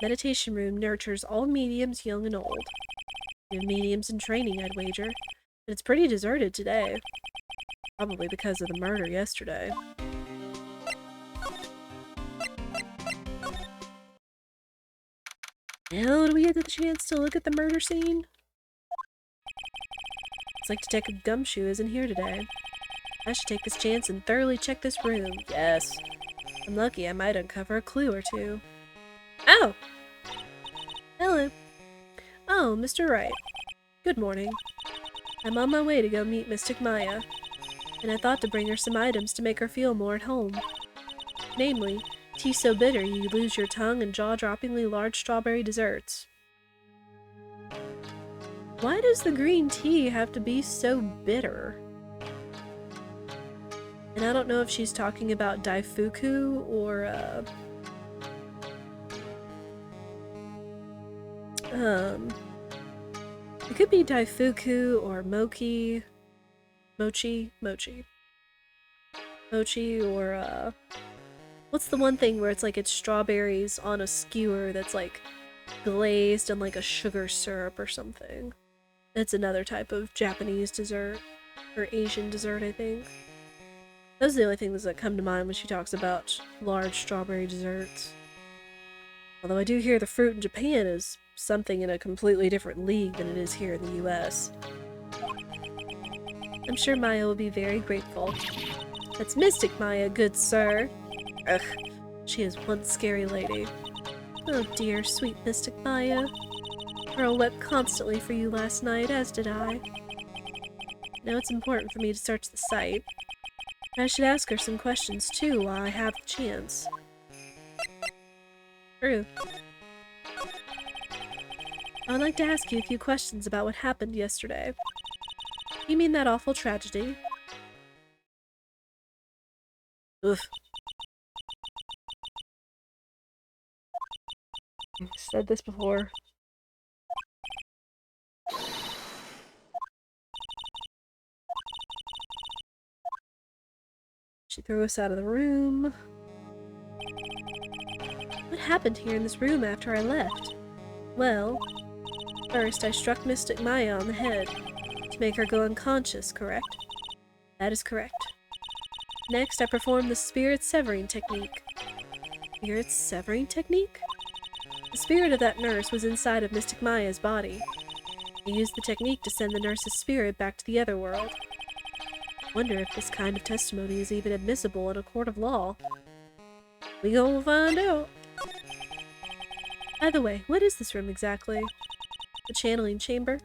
Meditation room nurtures all mediums, young and old. New mediums in training, I'd wager. But it's pretty deserted today. Probably because of the murder yesterday. Now do we get the chance to look at the murder scene? Looks like Detective Gumshoe isn't here today. I should take this chance and thoroughly check this room. Yes. I'm lucky I might uncover a clue or two. Oh! Hello. Oh, Mr. Wright. Good morning. I'm on my way to go meet Mystic Maya, and I thought to bring her some items to make her feel more at home. Namely, tea so bitter you lose your tongue and jaw-droppingly large strawberry desserts. Why does the green tea have to be so bitter? And I don't know if she's talking about Daifuku or, it could be Daifuku or Mochi, or, what's the one thing where it's like it's strawberries on a skewer that's like glazed in like a sugar syrup or something? That's another type of Japanese dessert, or Asian dessert, I think. Those are the only things that come to mind when she talks about large strawberry desserts. Although I do hear the fruit in Japan is something in a completely different league than it is here in the US. I'm sure Maya will be very grateful. That's Mystic Maya, good sir. Ugh, she is one scary lady. Oh dear, sweet Mystic Maya. Pearl wept constantly for you last night, as did I. Now it's important for me to search the site. I should ask her some questions too while I have the chance. True. I would like to ask you a few questions about what happened yesterday. You mean that awful tragedy? Oof. I've said this before. She threw us out of the room. What happened here in this room after I left? Well, first I struck Mystic Maya on the head to make her go unconscious, correct? That is correct. Next, I performed the spirit severing technique. Spirit severing technique? The spirit of that nurse was inside of Mystic Maya's body. I used the technique to send the nurse's spirit back to the other world. Wonder if this kind of testimony is even admissible in a court of law. We gonna find out. By the way, what is this room exactly? The channeling chamber?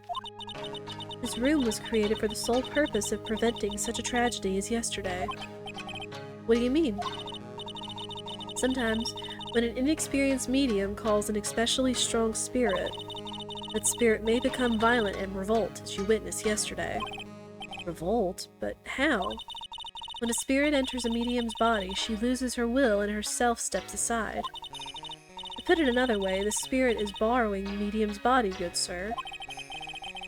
This room was created for the sole purpose of preventing such a tragedy as yesterday. What do you mean? Sometimes, when an inexperienced medium calls an especially strong spirit, that spirit may become violent and revolt, as you witnessed yesterday. Revolt? But how? When a spirit enters a medium's body, she loses her will and her self steps aside. To put it another way, the spirit is borrowing the medium's body, good sir.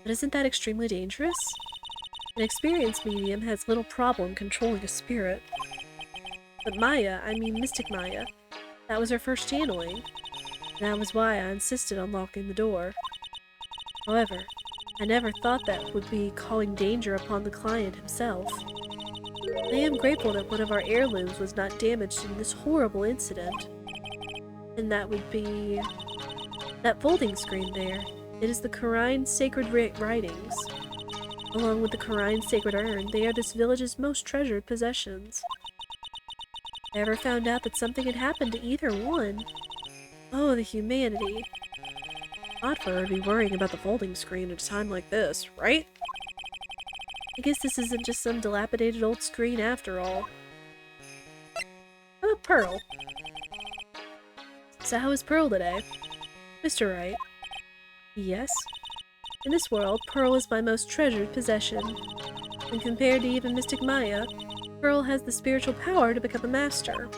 But isn't that extremely dangerous? An experienced medium has little problem controlling a spirit. But Maya, I mean Mystic Maya, that was her first channeling. That was why I insisted on locking the door. However, I never thought that would be calling danger upon the client himself. I am grateful that one of our heirlooms was not damaged in this horrible incident. And that would be... that folding screen there. It is the Khura'in Sacred Writings. Along with the Khura'in Sacred Urn, they are this village's most treasured possessions. I ever found out that something had happened to either one. Oh, the humanity. Odd for her to be worrying about the folding screen at a time like this, right? I guess this isn't just some dilapidated old screen after all. How about Pearl? So how is Pearl today? Mr. Wright. Yes? In this world, Pearl is my most treasured possession. And compared to even Mystic Maya, Pearl has the spiritual power to become a master.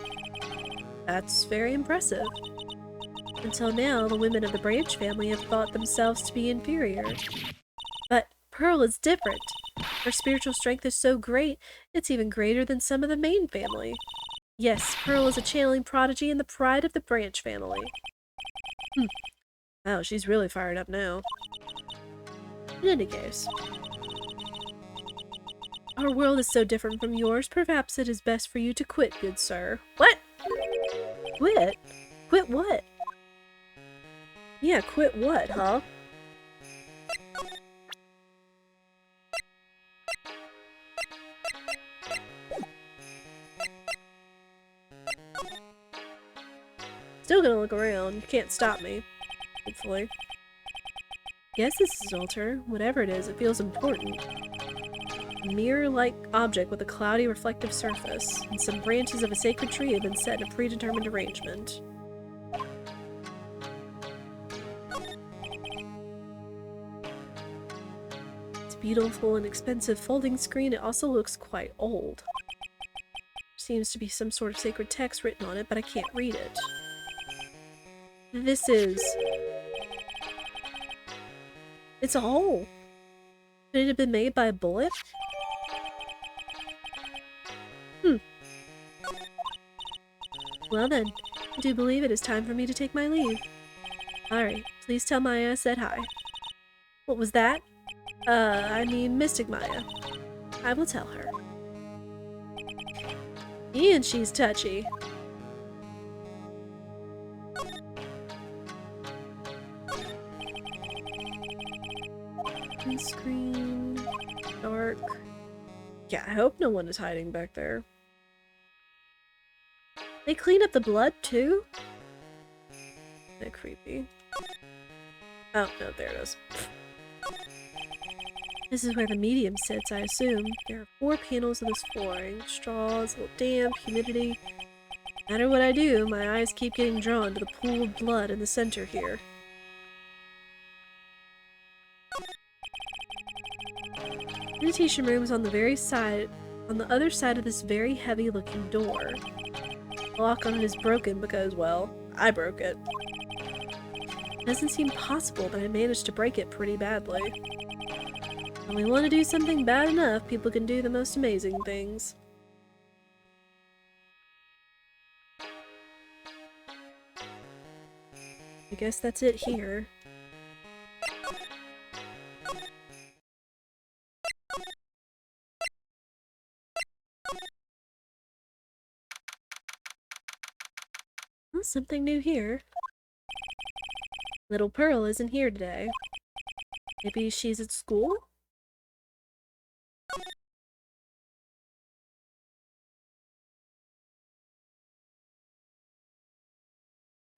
That's very impressive. Until now, the women of the Branch family have thought themselves to be inferior. But Pearl is different. Her spiritual strength is so great, it's even greater than some of the main family. Yes, Pearl is a channeling prodigy and the pride of the Branch family. Wow, she's really fired up now. In any case, our world is so different from yours, perhaps it is best for you to quit, good sir. What? Quit? Quit what? Yeah, quit what, huh? Still gonna look around. You can't stop me. Hopefully. Guess this is an altar. Whatever it is, it feels important. A mirror-like object with a cloudy reflective surface, and some branches of a sacred tree have been set in a predetermined arrangement. It's a beautiful and expensive folding screen. It also looks quite old. Seems to be some sort of sacred text written on it, but I can't read it. This is... It's a hole! Could it have been made by a bullet? Well then, I do believe it is time for me to take my leave. Alright, please tell Maya I said hi. What was that? I mean Mystic Maya. I will tell her. And she's touchy. Screen, dark. Yeah, I hope no one is hiding back there. They clean up the blood too? They're creepy. Oh, no, there it is. This is where the medium sits, I assume. There are 4 panels of this flooring. Straws, a little damp, humidity. No matter what I do, my eyes keep getting drawn to the pool of blood in the center here. Meditation room is on the other side of this very heavy looking door. The lock on it is broken because, well, I broke it. It doesn't seem possible, but I managed to break it pretty badly. When we want to do something bad enough, people can do the most amazing things. I guess that's it here. Well, something new here. Little Pearl isn't here today. Maybe she's at school?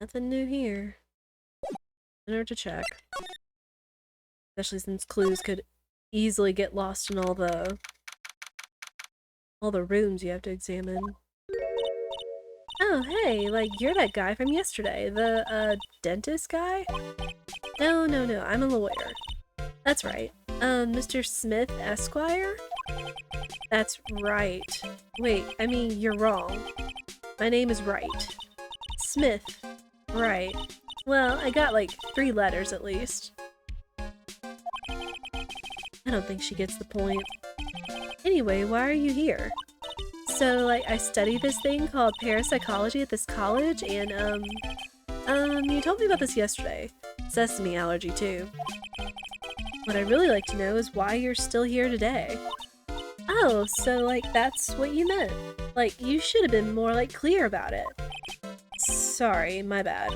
Nothing new here. Better to check. Especially since clues could easily get lost in all the rooms you have to examine. Oh, hey, like, you're that guy from yesterday. The, dentist guy? No, I'm a lawyer. That's right. Mr. Smith Esquire? That's right. Wait, I mean, you're wrong. My name is Wright. Smith. Right. Well, I got, like, 3 letters at least. I don't think she gets the point. Anyway, why are you here? So, like, I study this thing called parapsychology at this college, and, you told me about this yesterday. Sesame allergy, too. What I'd really like to know is why you're still here today. Oh, so, like, that's what you meant. Like, you should have been more, like, clear about it. Sorry, my bad.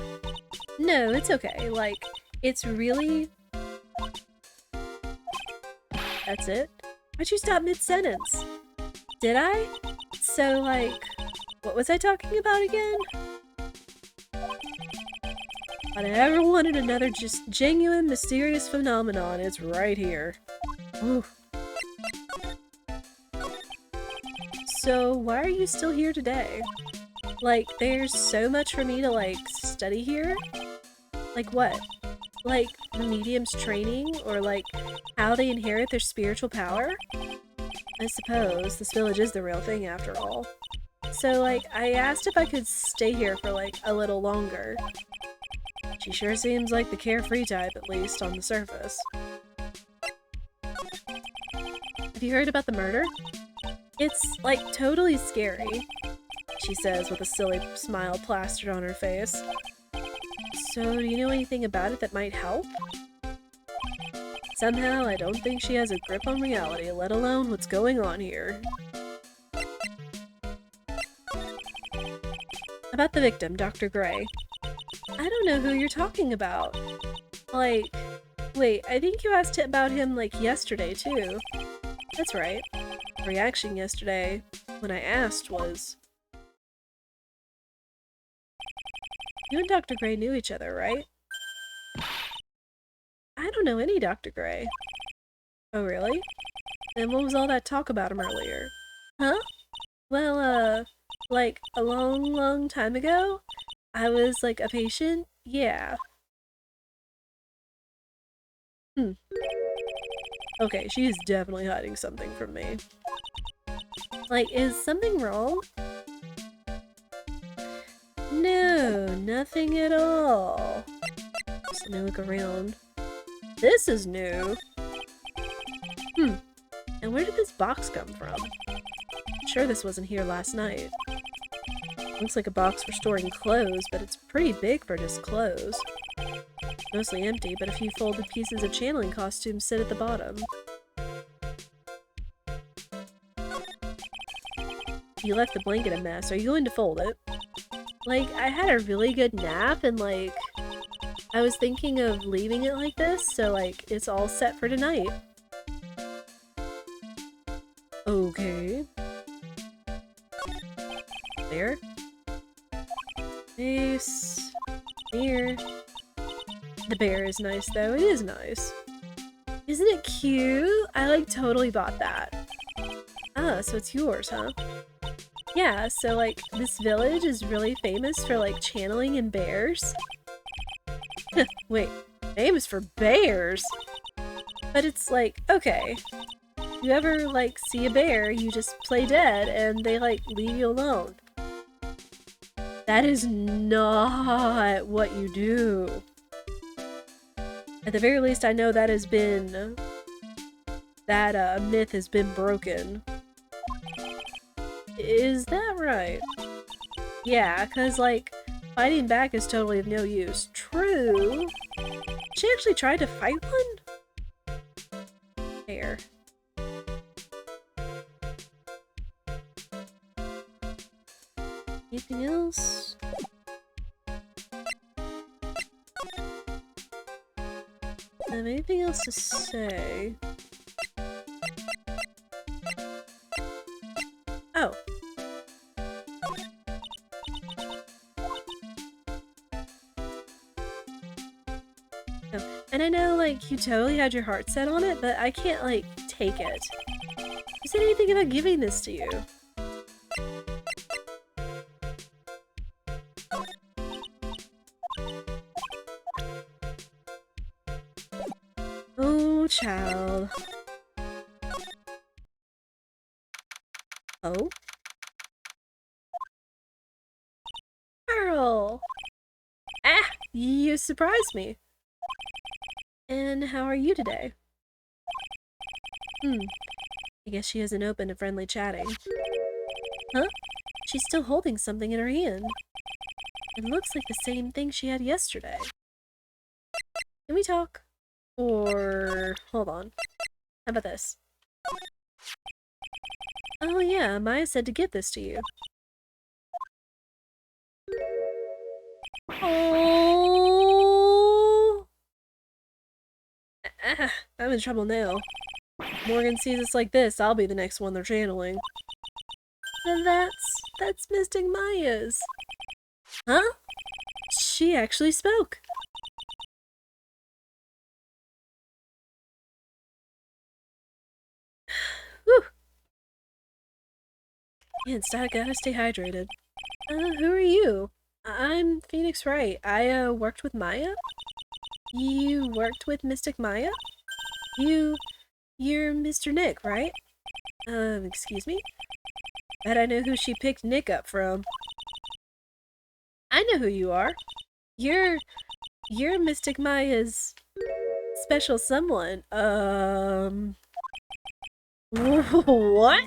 No, it's okay. Like, it's really... That's it? Why'd you stop mid-sentence? Did I? So, like, what was I talking about again? If I ever wanted another just genuine, mysterious phenomenon, it's right here. Oof. So, why are you still here today? Like, there's so much for me to, like, study here? Like what? like the medium's training or like how they inherit their spiritual power? I suppose this village is the real thing after all. So like I asked if I could stay here for like a little longer. She sure seems like the carefree type, at least on the surface. Have you heard about the murder? It's like totally scary, she says with a silly smile plastered on her face. So, do you know anything about it that might help? Somehow, I don't think she has a grip on reality, let alone what's going on here. About the victim, Dr. Gray. I don't know who you're talking about. Like, wait, I think you asked about him, like, yesterday, too. That's right. The reaction yesterday, when I asked, was... You and Dr. Gray knew each other, right? I don't know any Dr. Gray. Oh, really? Then what was all that talk about him earlier? Huh? Well, like, a long, long time ago? I was, like, a patient? Yeah. Okay, she is definitely hiding something from me. Like, is something wrong? No, nothing at all. Just let me look around. This is new. And where did this box come from? I'm sure this wasn't here last night. Looks like a box for storing clothes, but it's pretty big for just clothes. Mostly empty, but a few folded pieces of channeling costumes sit at the bottom. You left the blanket a mess. Are you going to fold it? Like, I had a really good nap and, like, I was thinking of leaving it like this, so, like, it's all set for tonight. Okay. There. Nice. Here. The bear is nice, though. It is nice. Isn't it cute? I, like, totally bought that. Ah, so it's yours, huh? Yeah, so, like, this village is really famous for, like, channeling in bears. Wait, famous for bears? But it's like, okay. You ever, like, see a bear, you just play dead, and they, like, leave you alone. That is not what you do. At the very least, I know that has been... that, myth has been broken. Is that right? Yeah, because, like, fighting back is totally of no use. True. She actually tried to fight one? There. Anything else? Anything else to say? Oh. And I know, like, you totally had your heart set on it, but I can't, like, take it. You said anything about giving this to you? Oh, child. Oh? Pearl! Ah! You surprised me. And how are you today? I guess she isn't open to friendly chatting. Huh? She's still holding something in her hand. It looks like the same thing she had yesterday. Can we talk? Or... hold on. How about this? Oh yeah, Maya said to give this to you. Oh! I'm in trouble now. If Morgan sees us like this, I'll be the next one they're channeling. And that's Mystic Maya's. Huh? She actually spoke. Whew. Yeah, I gotta stay hydrated. Who are you? I'm Phoenix Wright. I, worked with Maya? You worked with Mystic Maya? You're Mr. Nick, right? Excuse me? Bet I know who she picked Nick up from. I know who you are. You're Mystic Maya's special someone. What?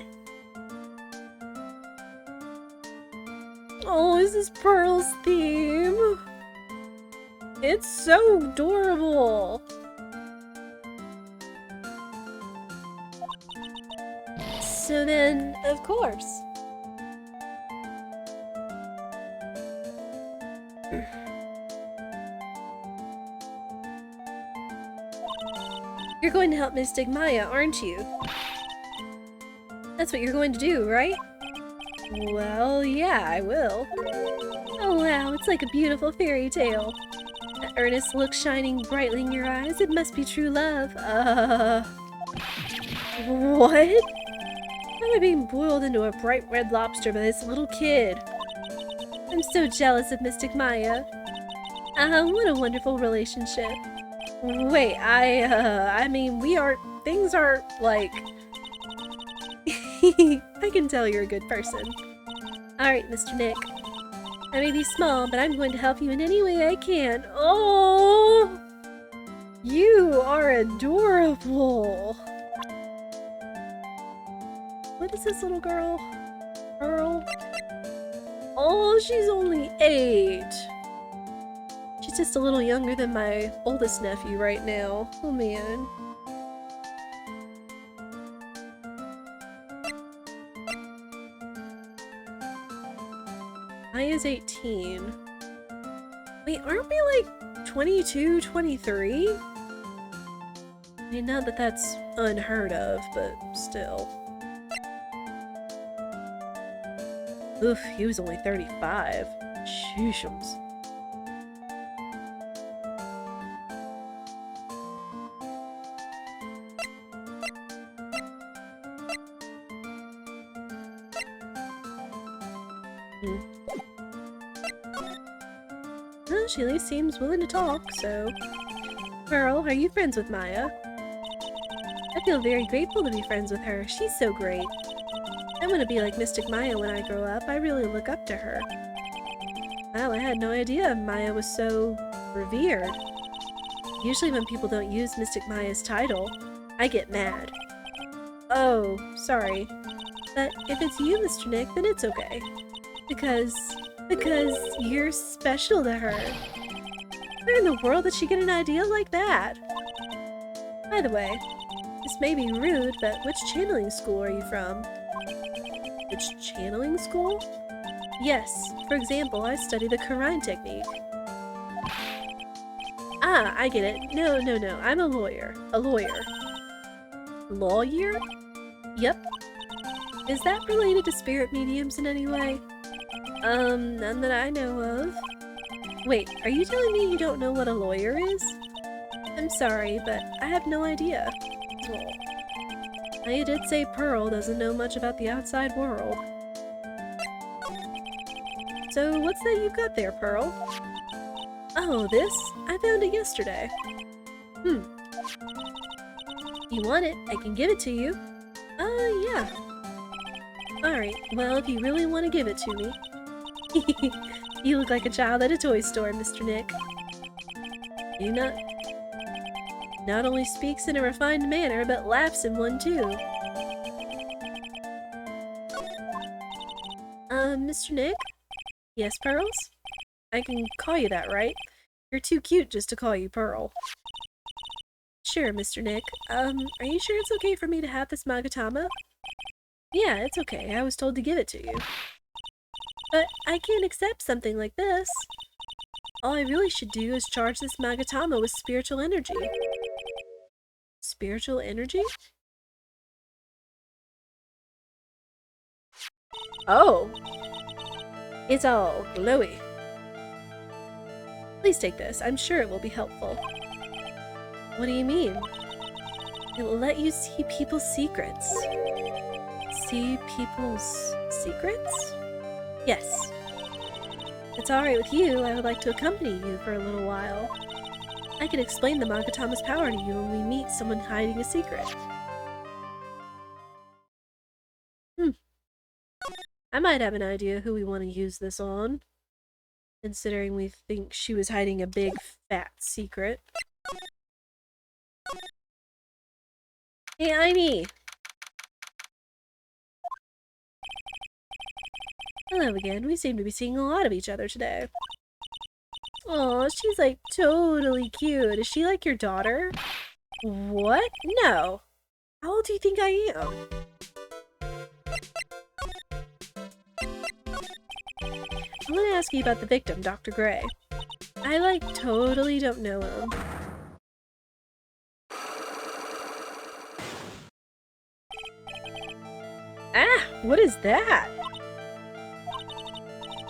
Oh, this is Pearl's theme. It's so adorable. So then, of course. You're going to help Mystic Maya, aren't you? That's what you're going to do, right? Well, yeah, I will. Oh wow, it's like a beautiful fairy tale. That earnest look shining brightly in your eyes, it must be true love. What? Am I being boiled into a bright red lobster by this little kid? I'm so jealous of Mystic Maya. What a wonderful relationship. Wait, I mean, things are, like... I can tell you're a good person. Alright, Mr. Nick. I may be small, but I'm going to help you in any way I can. Oh! You are adorable! What is this little girl? Pearl? Oh, she's only 8! She's just a little younger than my oldest nephew right now. Oh man. Maya's 18. Wait, aren't we like 22, 23? I mean, not that that's unheard of, but still. Oof, he was only 35. Shooshums. Well, she at least seems willing to talk, so... Pearl, are you friends with Maya? I feel very grateful to be friends with her. She's so great. I want to be like Mystic Maya when I grow up. I really look up to her. Wow, I had no idea Maya was so revered. Usually when people don't use Mystic Maya's title, I get mad. Oh, sorry. But if it's you, Mr. Nick, then it's okay. Because you're special to her. Where in the world did she get an idea like that? By the way, this may be rude, but which channeling school are you from? Which channeling school? Yes, for example, I study the Karine technique. Ah, I get it. No, I'm a lawyer. A lawyer. Lawyer? Yep. Is that related to spirit mediums in any way? None that I know of. Wait, are you telling me you don't know what a lawyer is? I'm sorry, but I have no idea. Well, Maya did say Pearl doesn't know much about the outside world. So what's that you've got there, Pearl? Oh, this? I found it yesterday. You want it? I can give it to you. Yeah. Alright, well, if you really want to give it to me. You look like a child at a toy store, Mr. Nick. You not only speaks in a refined manner, but laughs in one too. Mr. Nick? Yes, Pearls? I can call you that, right? You're too cute just to call you Pearl. Sure, Mr. Nick. Are you sure it's okay for me to have this Magatama? Yeah, it's okay. I was told to give it to you. But I can't accept something like this. All I really should do is charge this Magatama with spiritual energy. Spiritual energy? Oh! It's all glowy. Please take this. I'm sure it will be helpful. What do you mean? It will let you see people's secrets. See people's secrets? Yes. If it's alright with you, I would like to accompany you for a little while. I can explain the Magatama's power to you when we meet someone hiding a secret. I might have an idea who we want to use this on, considering we think she was hiding a big, fat secret. Hey, Aini! Hello again. We seem to be seeing a lot of each other today. Aw, she's like totally cute. Is she like your daughter? What? No. How old do you think I am? I want to ask you about the victim, Dr. Gray. I like totally don't know him. Ah, what is that?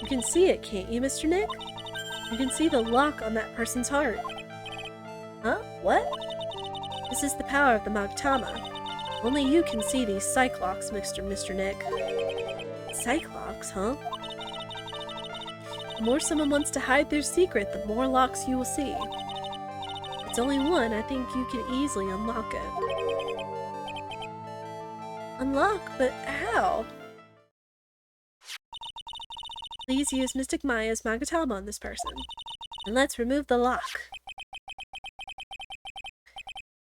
You can see it, can't you, Mr. Nick? You can see the lock on that person's heart. Huh? What? This is the power of the Magatama. Only you can see these psych locks, Mr. Nick. Psych locks, huh? The more someone wants to hide their secret, the more locks you will see. If it's only one, I think you can easily unlock it. Unlock? But how? Please use Mystic Maya's Magatama on this person. And let's remove the lock.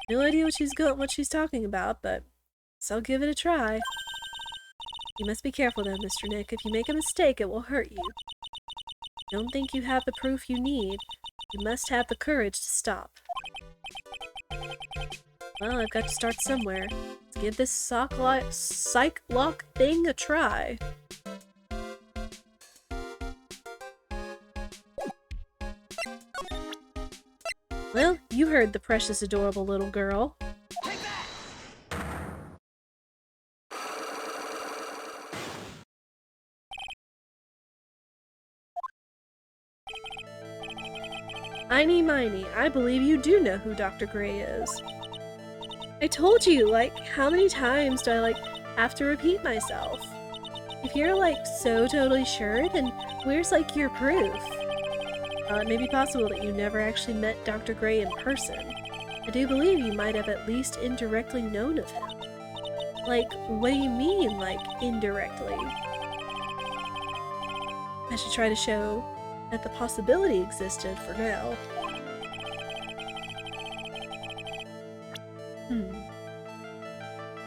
No idea what she's talking about, but I'll give it a try. You must be careful though, Mr. Nick. If you make a mistake, it will hurt you. Don't think you have the proof you need. You must have the courage to stop. Well, I've got to start somewhere. Let's give this psych lock thing a try. Well, you heard the precious, adorable little girl. Einy miny, I believe you do know who Dr. Gray is. I told you, like, how many times do I, have to repeat myself? If you're, so totally sure, then where's, your proof? It may be possible that you never actually met Dr. Gray in person. I do believe you might have at least indirectly known of him. What do you mean, indirectly? I should try to show that the possibility existed for now.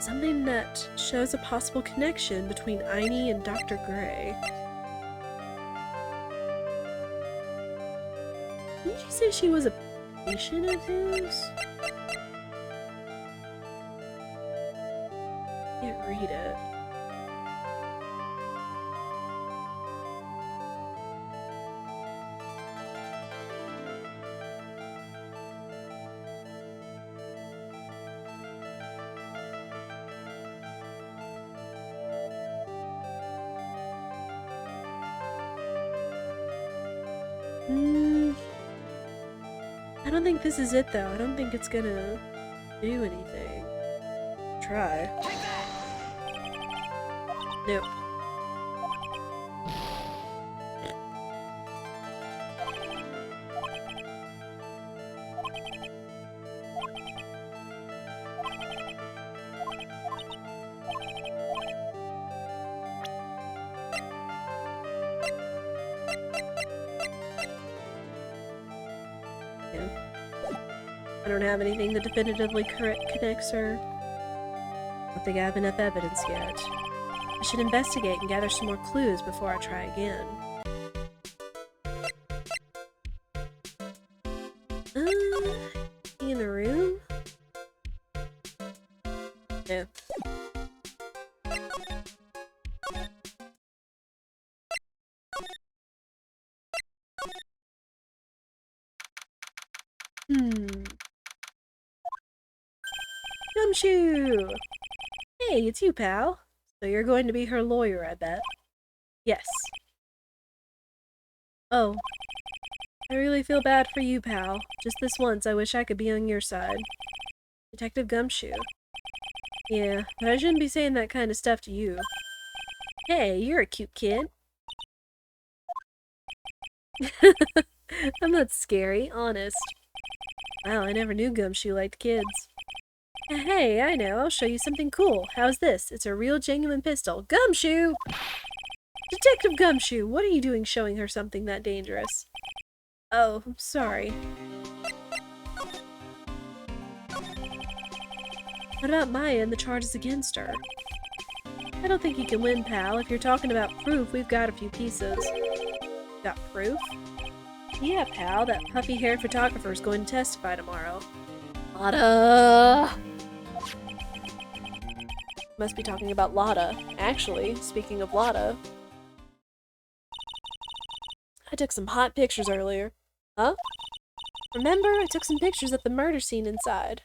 Something that shows a possible connection between Einy and Dr. Gray. Didn't she say she was a patient of his? Can't read it. I don't think this is it though. I don't think it's gonna do anything. Try. Nope. I don't have anything that definitively connects her. I don't think I have enough evidence yet. I should investigate and gather some more clues before I try again. In the room? No. Gumshoe! Hey, it's you, pal. So you're going to be her lawyer, I bet. Yes. Oh. I really feel bad for you, pal. Just this once, I wish I could be on your side. Detective Gumshoe. Yeah, but I shouldn't be saying that kind of stuff to you. Hey, you're a cute kid. I'm not scary, honest. Wow, I never knew Gumshoe liked kids. Hey, I know, I'll show you something cool. How's this? It's a real genuine pistol. Gumshoe! Detective Gumshoe, what are you doing showing her something that dangerous? Oh, sorry. What about Maya and the charges against her? I don't think you can win, pal. If you're talking about proof, we've got a few pieces. Got proof? Yeah, pal, that puffy-haired photographer's going to testify tomorrow. Lotta! Must be talking about Lotta. Actually, speaking of Lotta, I took some hot pictures earlier. Huh? Remember, I took some pictures at the murder scene inside.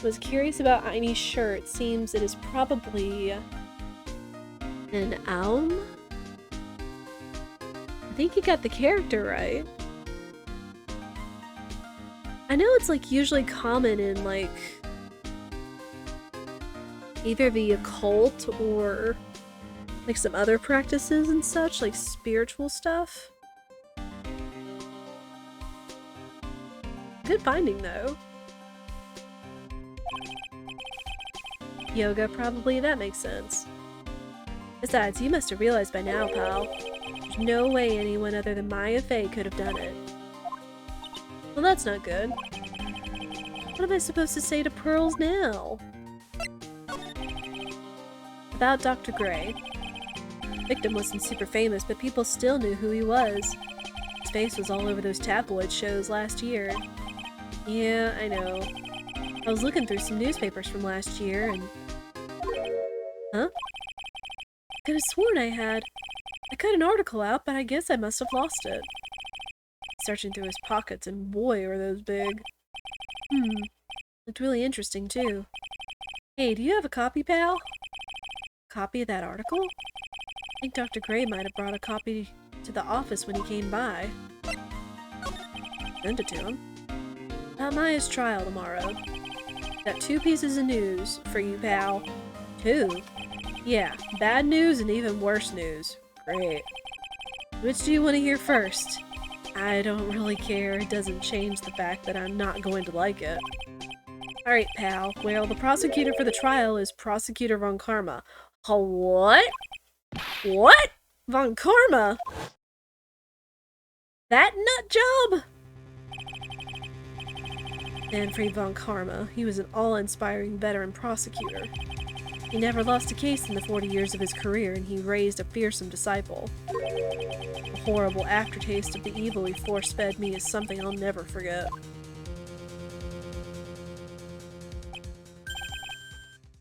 Was curious about Aine's shirt. Seems it is probably an Alm? I think you got the character right. I know it's like usually common in like either the occult or like some other practices and such, like spiritual stuff. Good finding though. Yoga, probably, that makes sense. Besides, you must have realized by now, pal. There's no way anyone other than Maya Fey could have done it. Well, that's not good. What am I supposed to say to Pearls now? About Dr. Gray. The victim wasn't super famous, but people still knew who he was. His face was all over those tabloid shows last year. Yeah, I know. I was looking through some newspapers from last year and... Huh? I could have sworn I had. I cut an article out, but I guess I must have lost it. Searching through his pockets, and boy, are those big. Looked really interesting, too. Hey, do you have a copy, pal? Copy of that article? I think Dr. Gray might have brought a copy to the office when he came by. Send it to him. About Maya's trial tomorrow. Got 2 pieces of news for you, pal. 2? Yeah, bad news and even worse news. Great. Which do you want to hear first? I don't really care. It doesn't change the fact that I'm not going to like it. Alright, pal. Well, the prosecutor for the trial is Prosecutor Von Karma. What? What? Von Karma? That nut job? Manfred Von Karma. He was an awe-inspiring veteran prosecutor. He never lost a case in the 40 years of his career, and he raised a fearsome disciple. The horrible aftertaste of the evil he force-fed me is something I'll never forget.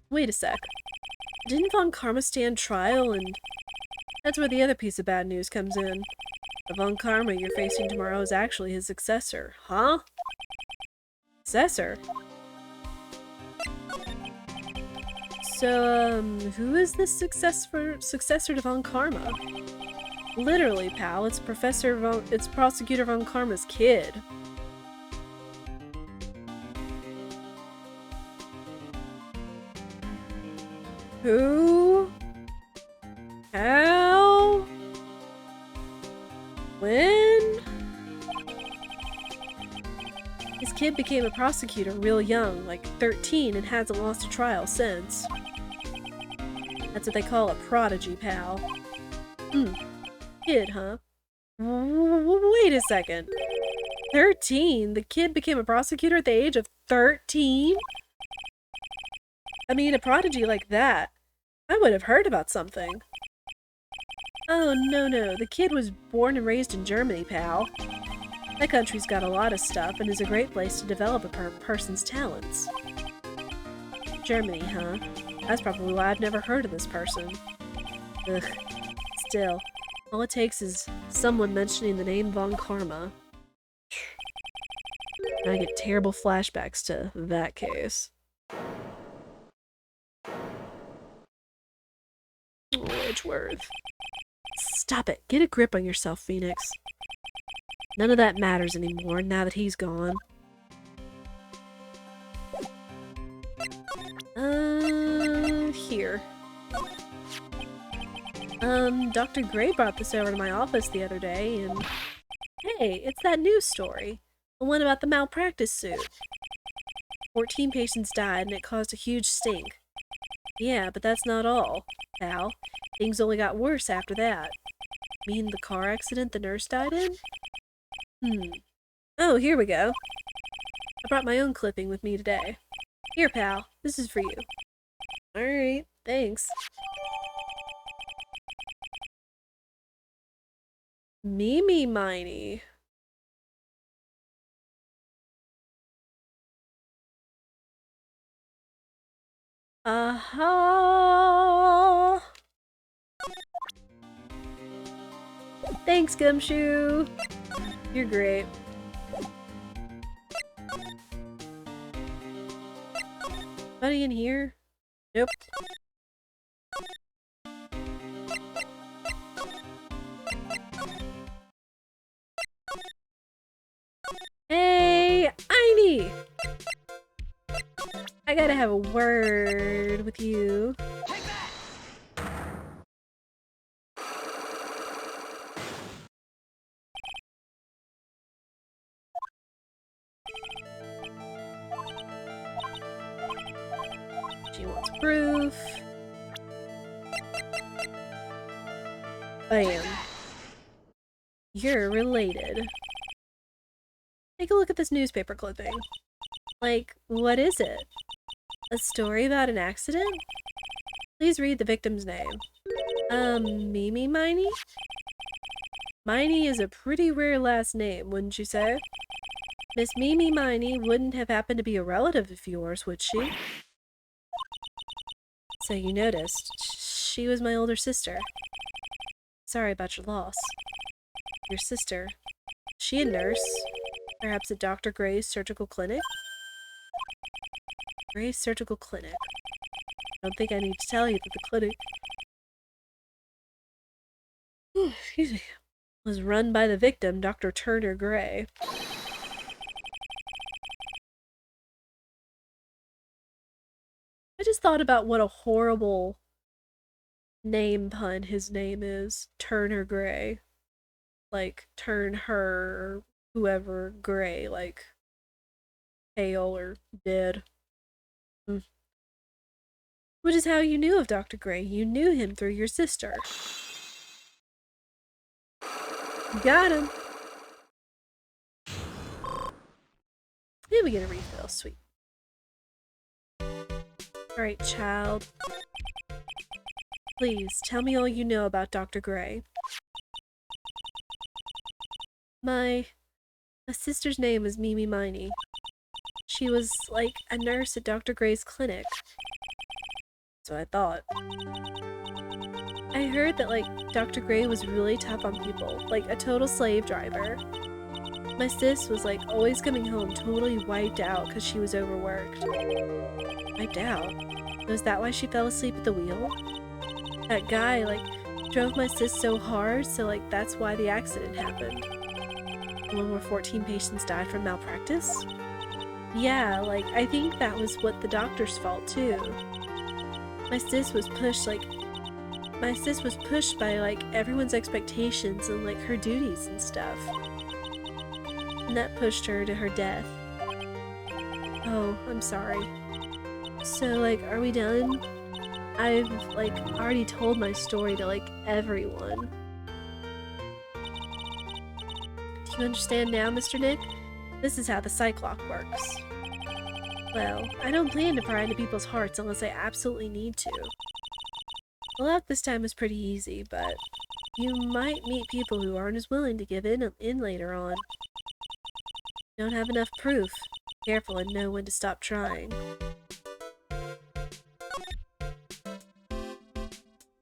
Wait a sec. Didn't Von Karma stand trial and... That's where the other piece of bad news comes in. The Von Karma you're facing tomorrow is actually his successor. Huh? Successor? So, who is this successor to Von Karma? Literally, pal, it's Prosecutor Von Karma's kid. Who? How? When? His kid became a prosecutor real young, like 13, and hasn't lost a trial since. That's what they call a prodigy, pal. Kid, huh? Wait a second. 13? The kid became a prosecutor at the age of 13? I mean, a prodigy like that, I would have heard about something. Oh, no. The kid was born and raised in Germany, pal. That country's got a lot of stuff and is a great place to develop a person's talents. Germany, huh? That's probably why I've never heard of this person. Ugh. Still, all it takes is someone mentioning the name Von Karma. And I get terrible flashbacks to that case. Edgeworth. Stop it. Get a grip on yourself, Phoenix. None of that matters anymore now that he's gone. Here. Dr. Gray brought this over to my office the other day, and hey, it's that news story. The one about the malpractice suit. 14 patients died and it caused a huge stink. Yeah, but that's not all, pal. Things only got worse after that. Mean the car accident the nurse died in? Oh, here we go. I brought my own clipping with me today. Here, pal. This is for you. Alright, thanks. Mimi Miney. Aha! Thanks, Gumshoe! You're great. Anybody in here? Nope. Hey, Einie! I gotta have a word with you. She wants proof. Bam. You're related. Take a look at this newspaper clipping. Like, what is it? A story about an accident? Please read the victim's name. Mimi Miney? Miney is a pretty rare last name, wouldn't you say? Miss Mimi Miney wouldn't have happened to be a relative of yours, would she? So you noticed. She was my older sister. Sorry about your loss. Your sister. She a nurse? Perhaps at Dr. Gray's surgical clinic? Gray's surgical clinic. I don't think I need to tell you that the clinic excuse me, was run by the victim, Dr. Turner Gray. I just thought about what a horrible name pun his name is. Turner Gray. Like, turn her, or whoever, gray, like, pale or dead. Which is how you knew of Dr. Gray. You knew him through your sister. Got him! And we get a refill. Sweet. Alright, child. Please, tell me all you know about Dr. Gray. My sister's name was Mimi Miney. She was, like, a nurse at Dr. Gray's clinic. So I thought. I heard that, like, Dr. Gray was really tough on people. Like, a total slave driver. My sis was, like, always coming home totally wiped out because she was overworked. Wiped out? Was that why she fell asleep at the wheel? That guy, like, drove my sis so hard, so, like, that's why the accident happened. The one where 14 patients died from malpractice? Yeah, like, I think that was what the doctor's fault, too. My sis was pushed by, like, everyone's expectations and, like, her duties and stuff. And that pushed her to her death. Oh, I'm sorry. So, like, are we done? I've, like, already told my story to, like, everyone. Do you understand now, Mr. Nick? This is how the Cyclock works. Well, I don't plan to pry into people's hearts unless I absolutely need to. The luck this time was pretty easy, but you might meet people who aren't as willing to give in later on. Don't have enough proof. Careful and know when to stop trying.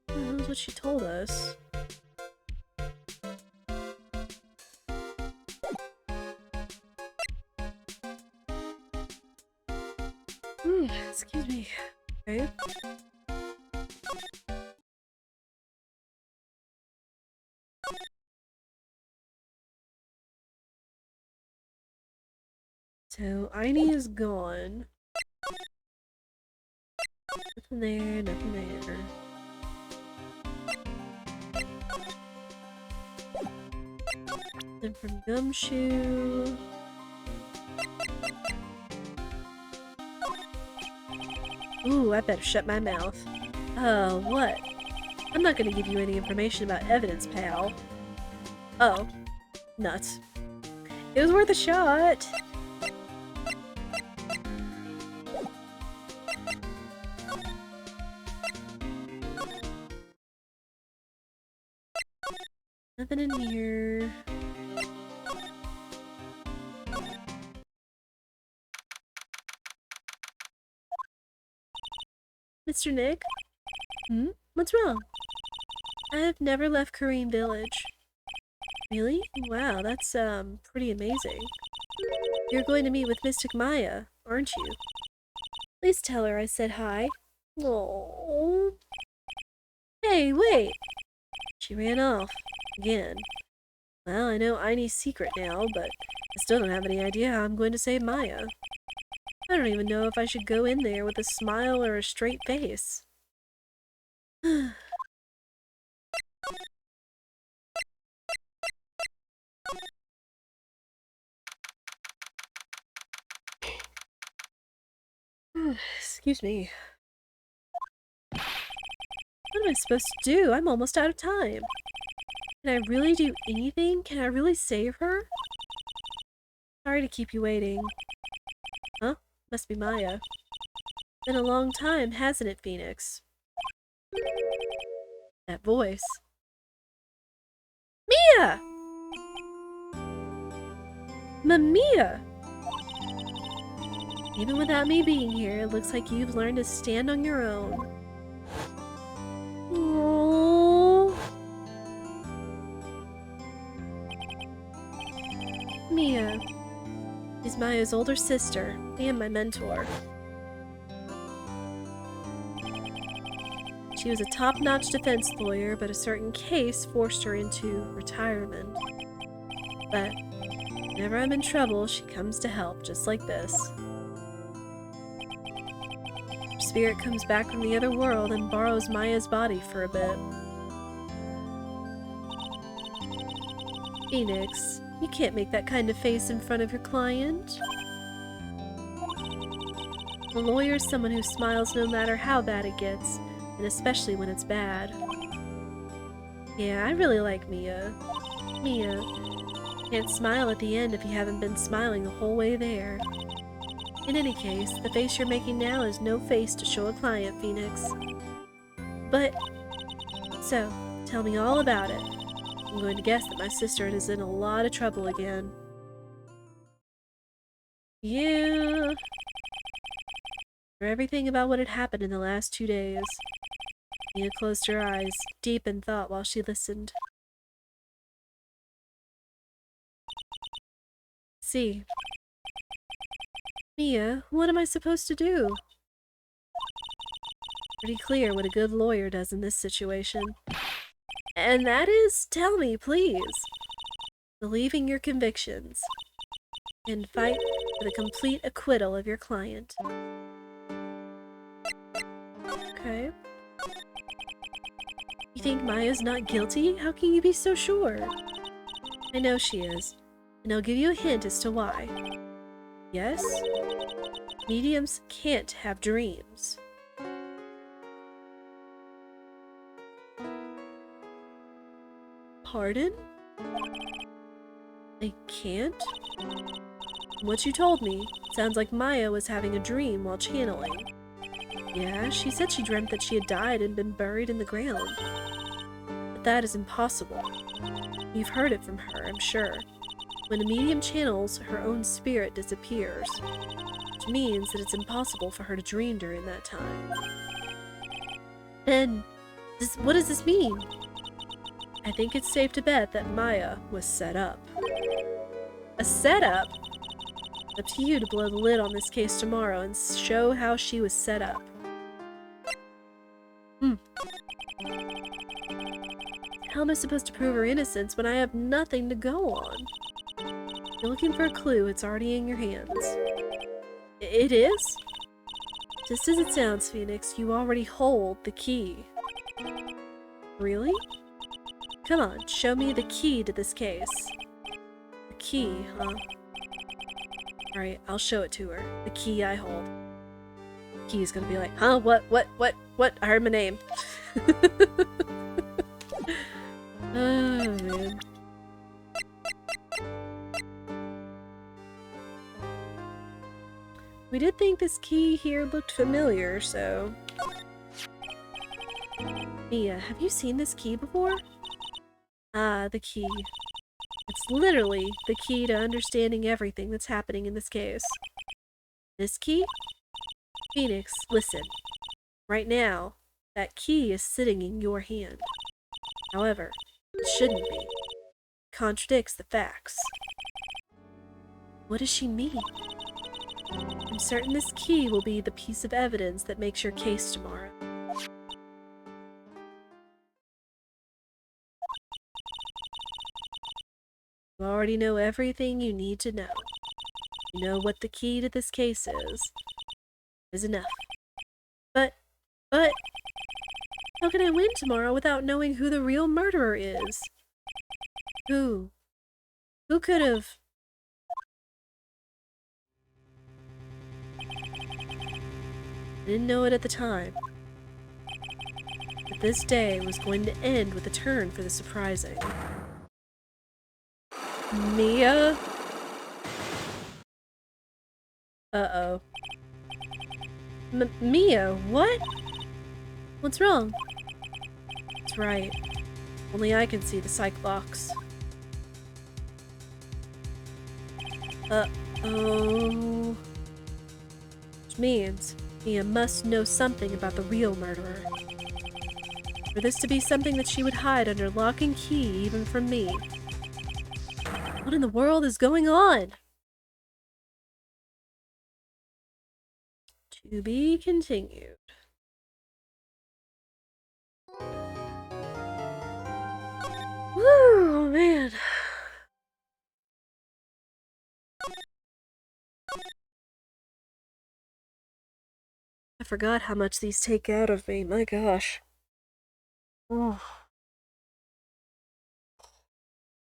Well, that's what she told us. Excuse me. Okay. So, Einie is gone. Nothing there, nothing there. Then from Gumshoe. Ooh, I better shut my mouth. What? I'm not gonna give you any information about evidence, pal. Oh. Nuts. It was worth a shot! Nothing in here. Mr. Nick? Hmm? What's wrong? I've never left Kareem Village. Really? Wow, that's, pretty amazing. You're going to meet with Mystic Maya, aren't you? Please tell her I said hi. Oh. Hey, wait! She ran off. Again. Well, I know Ainie's secret now, but I still don't have any idea how I'm going to save Maya. I don't even know if I should go in there with a smile or a straight face. Excuse me. What am I supposed to do? I'm almost out of time. Can I really do anything? Can I really save her? Sorry to keep you waiting. Huh? Must be Maya. Been a long time, hasn't it, Phoenix? That voice. Mia! Mia! Even without me being here, it looks like you've learned to stand on your own. Aww. Mia is Maya's older sister and my mentor. She was a top-notch defense lawyer, but a certain case forced her into retirement. But whenever I'm in trouble, she comes to help, just like this. Her spirit comes back from the other world and borrows Maya's body for a bit. Phoenix, you can't make that kind of face in front of your client. A lawyer is someone who smiles no matter how bad it gets, and especially when it's bad. Yeah, I really like Mia. Mia, can't smile at the end if you haven't been smiling the whole way there. In any case, the face you're making now is no face to show a client, Phoenix. But, so, tell me all about it. I'm going to guess that my sister is in a lot of trouble again. Yeah. For everything about what had happened in the last 2 days. Mia closed her eyes, deep in thought while she listened. See. Mia, what am I supposed to do? Pretty clear what a good lawyer does in this situation. And that is, tell me, please. Believing your convictions. And fight for the complete acquittal of your client. Okay. You think Maya's not guilty? How can you be so sure? I know she is, and I'll give you a hint as to why. Yes? Mediums can't have dreams. Pardon? They can't? What you told me sounds like Maya was having a dream while channeling. Yeah, she said she dreamt that she had died and been buried in the ground. But that is impossible. You've heard it from her, I'm sure. When a medium channels, her own spirit disappears, which means that it's impossible for her to dream during that time. Then, what does this mean? I think it's safe to bet that Maya was set up. A setup? Up to you to blow the lid on this case tomorrow and show how she was set up. How am I supposed to prove her innocence when I have nothing to go on? You're looking for a clue, it's already in your hands. It is? Just as it sounds, Phoenix, you already hold the key. Really? Come on, show me the key to this case. key, huh? Alright, I'll show it to her. The key I hold. Key's gonna be like, huh? What? I heard my name. Oh, man. We did think this key here looked familiar, so... Mia, have you seen this key before? Ah, the key. It's literally the key to understanding everything that's happening in this case. This key? Phoenix, listen. Right now, that key is sitting in your hand. However, it shouldn't be. It contradicts the facts. What does she mean? I'm certain this key will be the piece of evidence that makes your case tomorrow. You already know everything you need to know. You know what the key to this case is enough. But, how can I win tomorrow without knowing who the real murderer is? Who? Who could have... I didn't know it at the time. But this day was going to end with a turn for the surprising. Mia? Uh-oh. Mia, what? What's wrong? That's right. Only I can see the psych box. Uh-oh. Which means Mia must know something about the real murderer. For this to be something that she would hide under lock and key even from me. What in the world is going on? To be continued. Woo, man. I forgot how much these take out of me, my gosh. Oh.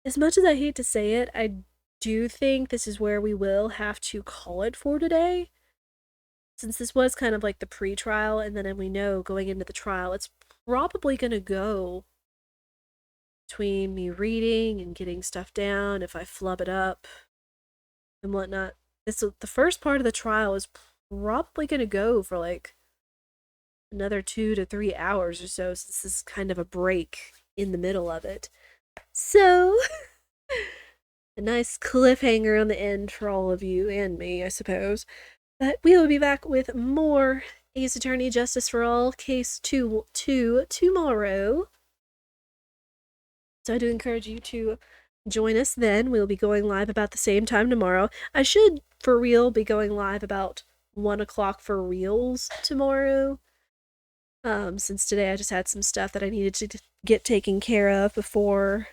As much as I hate to say it, I do think this is where we will have to call it for today. Since this was kind of like the pre-trial, and then we know going into the trial, it's probably gonna go between me reading and getting stuff down if I flub it up and whatnot. The first part of the trial is probably gonna go for like another 2 to 3 hours or so, since this is kind of a break in the middle of it. So, a nice cliffhanger on the end for all of you and me, I suppose. But we will be back with more Ace Attorney Justice for All Case 2 tomorrow. So I do encourage you to join us then. We'll be going live about the same time tomorrow. I should, for real, be going live about 1 o'clock for reals tomorrow. Since today I just had some stuff that I needed to get taken care of before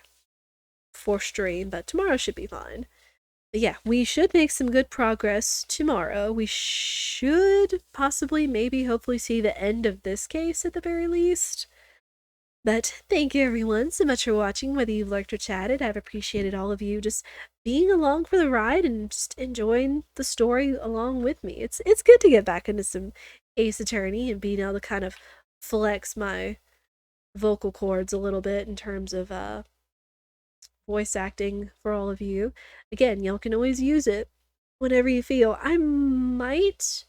stream, but tomorrow should be fine. But yeah, we should make some good progress tomorrow. We should possibly, maybe, hopefully see the end of this case at the very least. But thank you everyone so much for watching, whether you've lurked or chatted. I've appreciated all of you just being along for the ride and just enjoying the story along with me. It's good to get back into some Ace Attorney and being able to kind of flex my vocal cords a little bit in terms of voice acting for all of you. Again, y'all can always use it whenever you feel. I might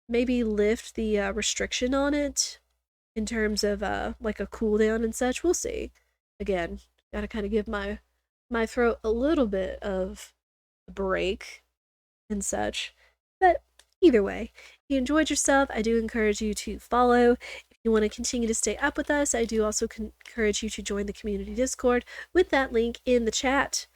maybe lift the restriction on it in terms of like a cooldown and such. We'll see. Again, gotta kind of give my throat a little bit of a break and such. But either way, if you enjoyed yourself, I do encourage you to follow. If you want to continue to stay up with us, I do also encourage you to join the community Discord with that link in the chat.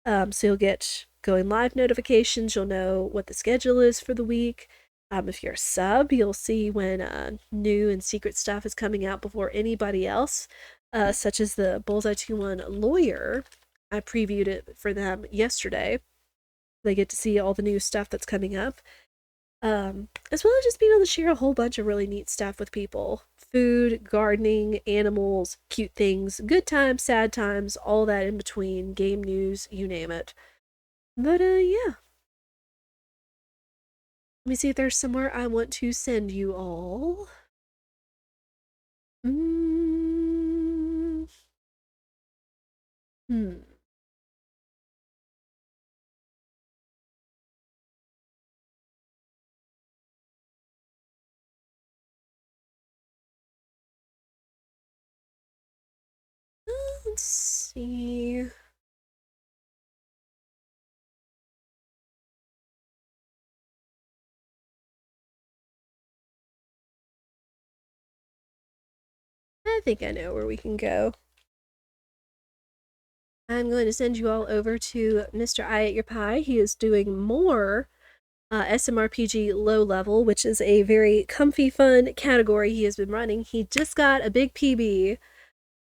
So you'll get going live notifications, you'll know what the schedule is for the week. If you're a sub, you'll see when new and secret stuff is coming out before anybody else, such as the Bullseye 2-1 Lawyer. I previewed it for them yesterday. They get to see all the new stuff that's coming up. As well as just being able to share a whole bunch of really neat stuff with people. Food, gardening, animals, cute things, good times, sad times, all that in between, game news, you name it. But yeah. Let me see if there's somewhere I want to send you all. Mm. Hmm. Let's see. I think I know where we can go. I'm going to send you all over to Mr. I at Your Pie. He is doing more SMRPG low level, which is a very comfy, fun category he has been running. He just got a big PB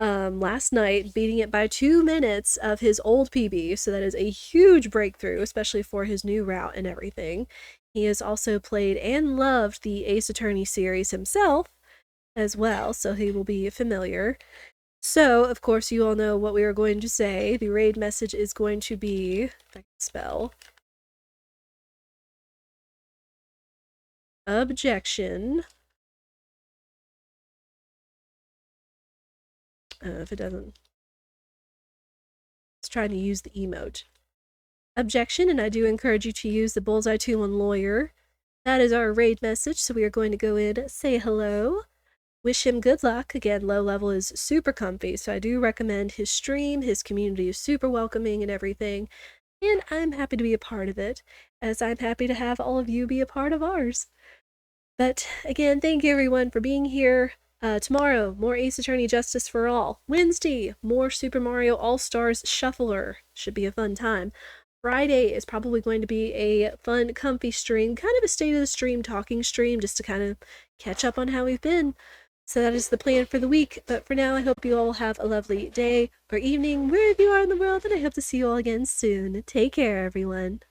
last night, beating it by 2 minutes of his old PB. So that is a huge breakthrough, especially for his new route and everything. He has also played and loved the Ace Attorney series himself as well, so he will be familiar. So, of course, you all know what we are going to say. The raid message is going to be, if I can spell, objection. If it doesn't, it's trying to use the emote. Objection, and I do encourage you to use the Bullseye tool on Lawyer. That is our raid message, so we are going to go in, say hello, wish him good luck. Again, low level is super comfy, so I do recommend his stream. His community is super welcoming and everything, and I'm happy to be a part of it, as I'm happy to have all of you be a part of ours. But again, thank you everyone for being here. Tomorrow, more Ace Attorney Justice for All. Wednesday, more Super Mario All-Stars Shuffler. Should be a fun time. Friday is probably going to be a fun, comfy stream, kind of a state of the stream talking stream, just to kind of catch up on how we've been. So that is the plan for the week. But for now, I hope you all have a lovely day or evening, wherever you are in the world, and I hope to see you all again soon. Take care, everyone.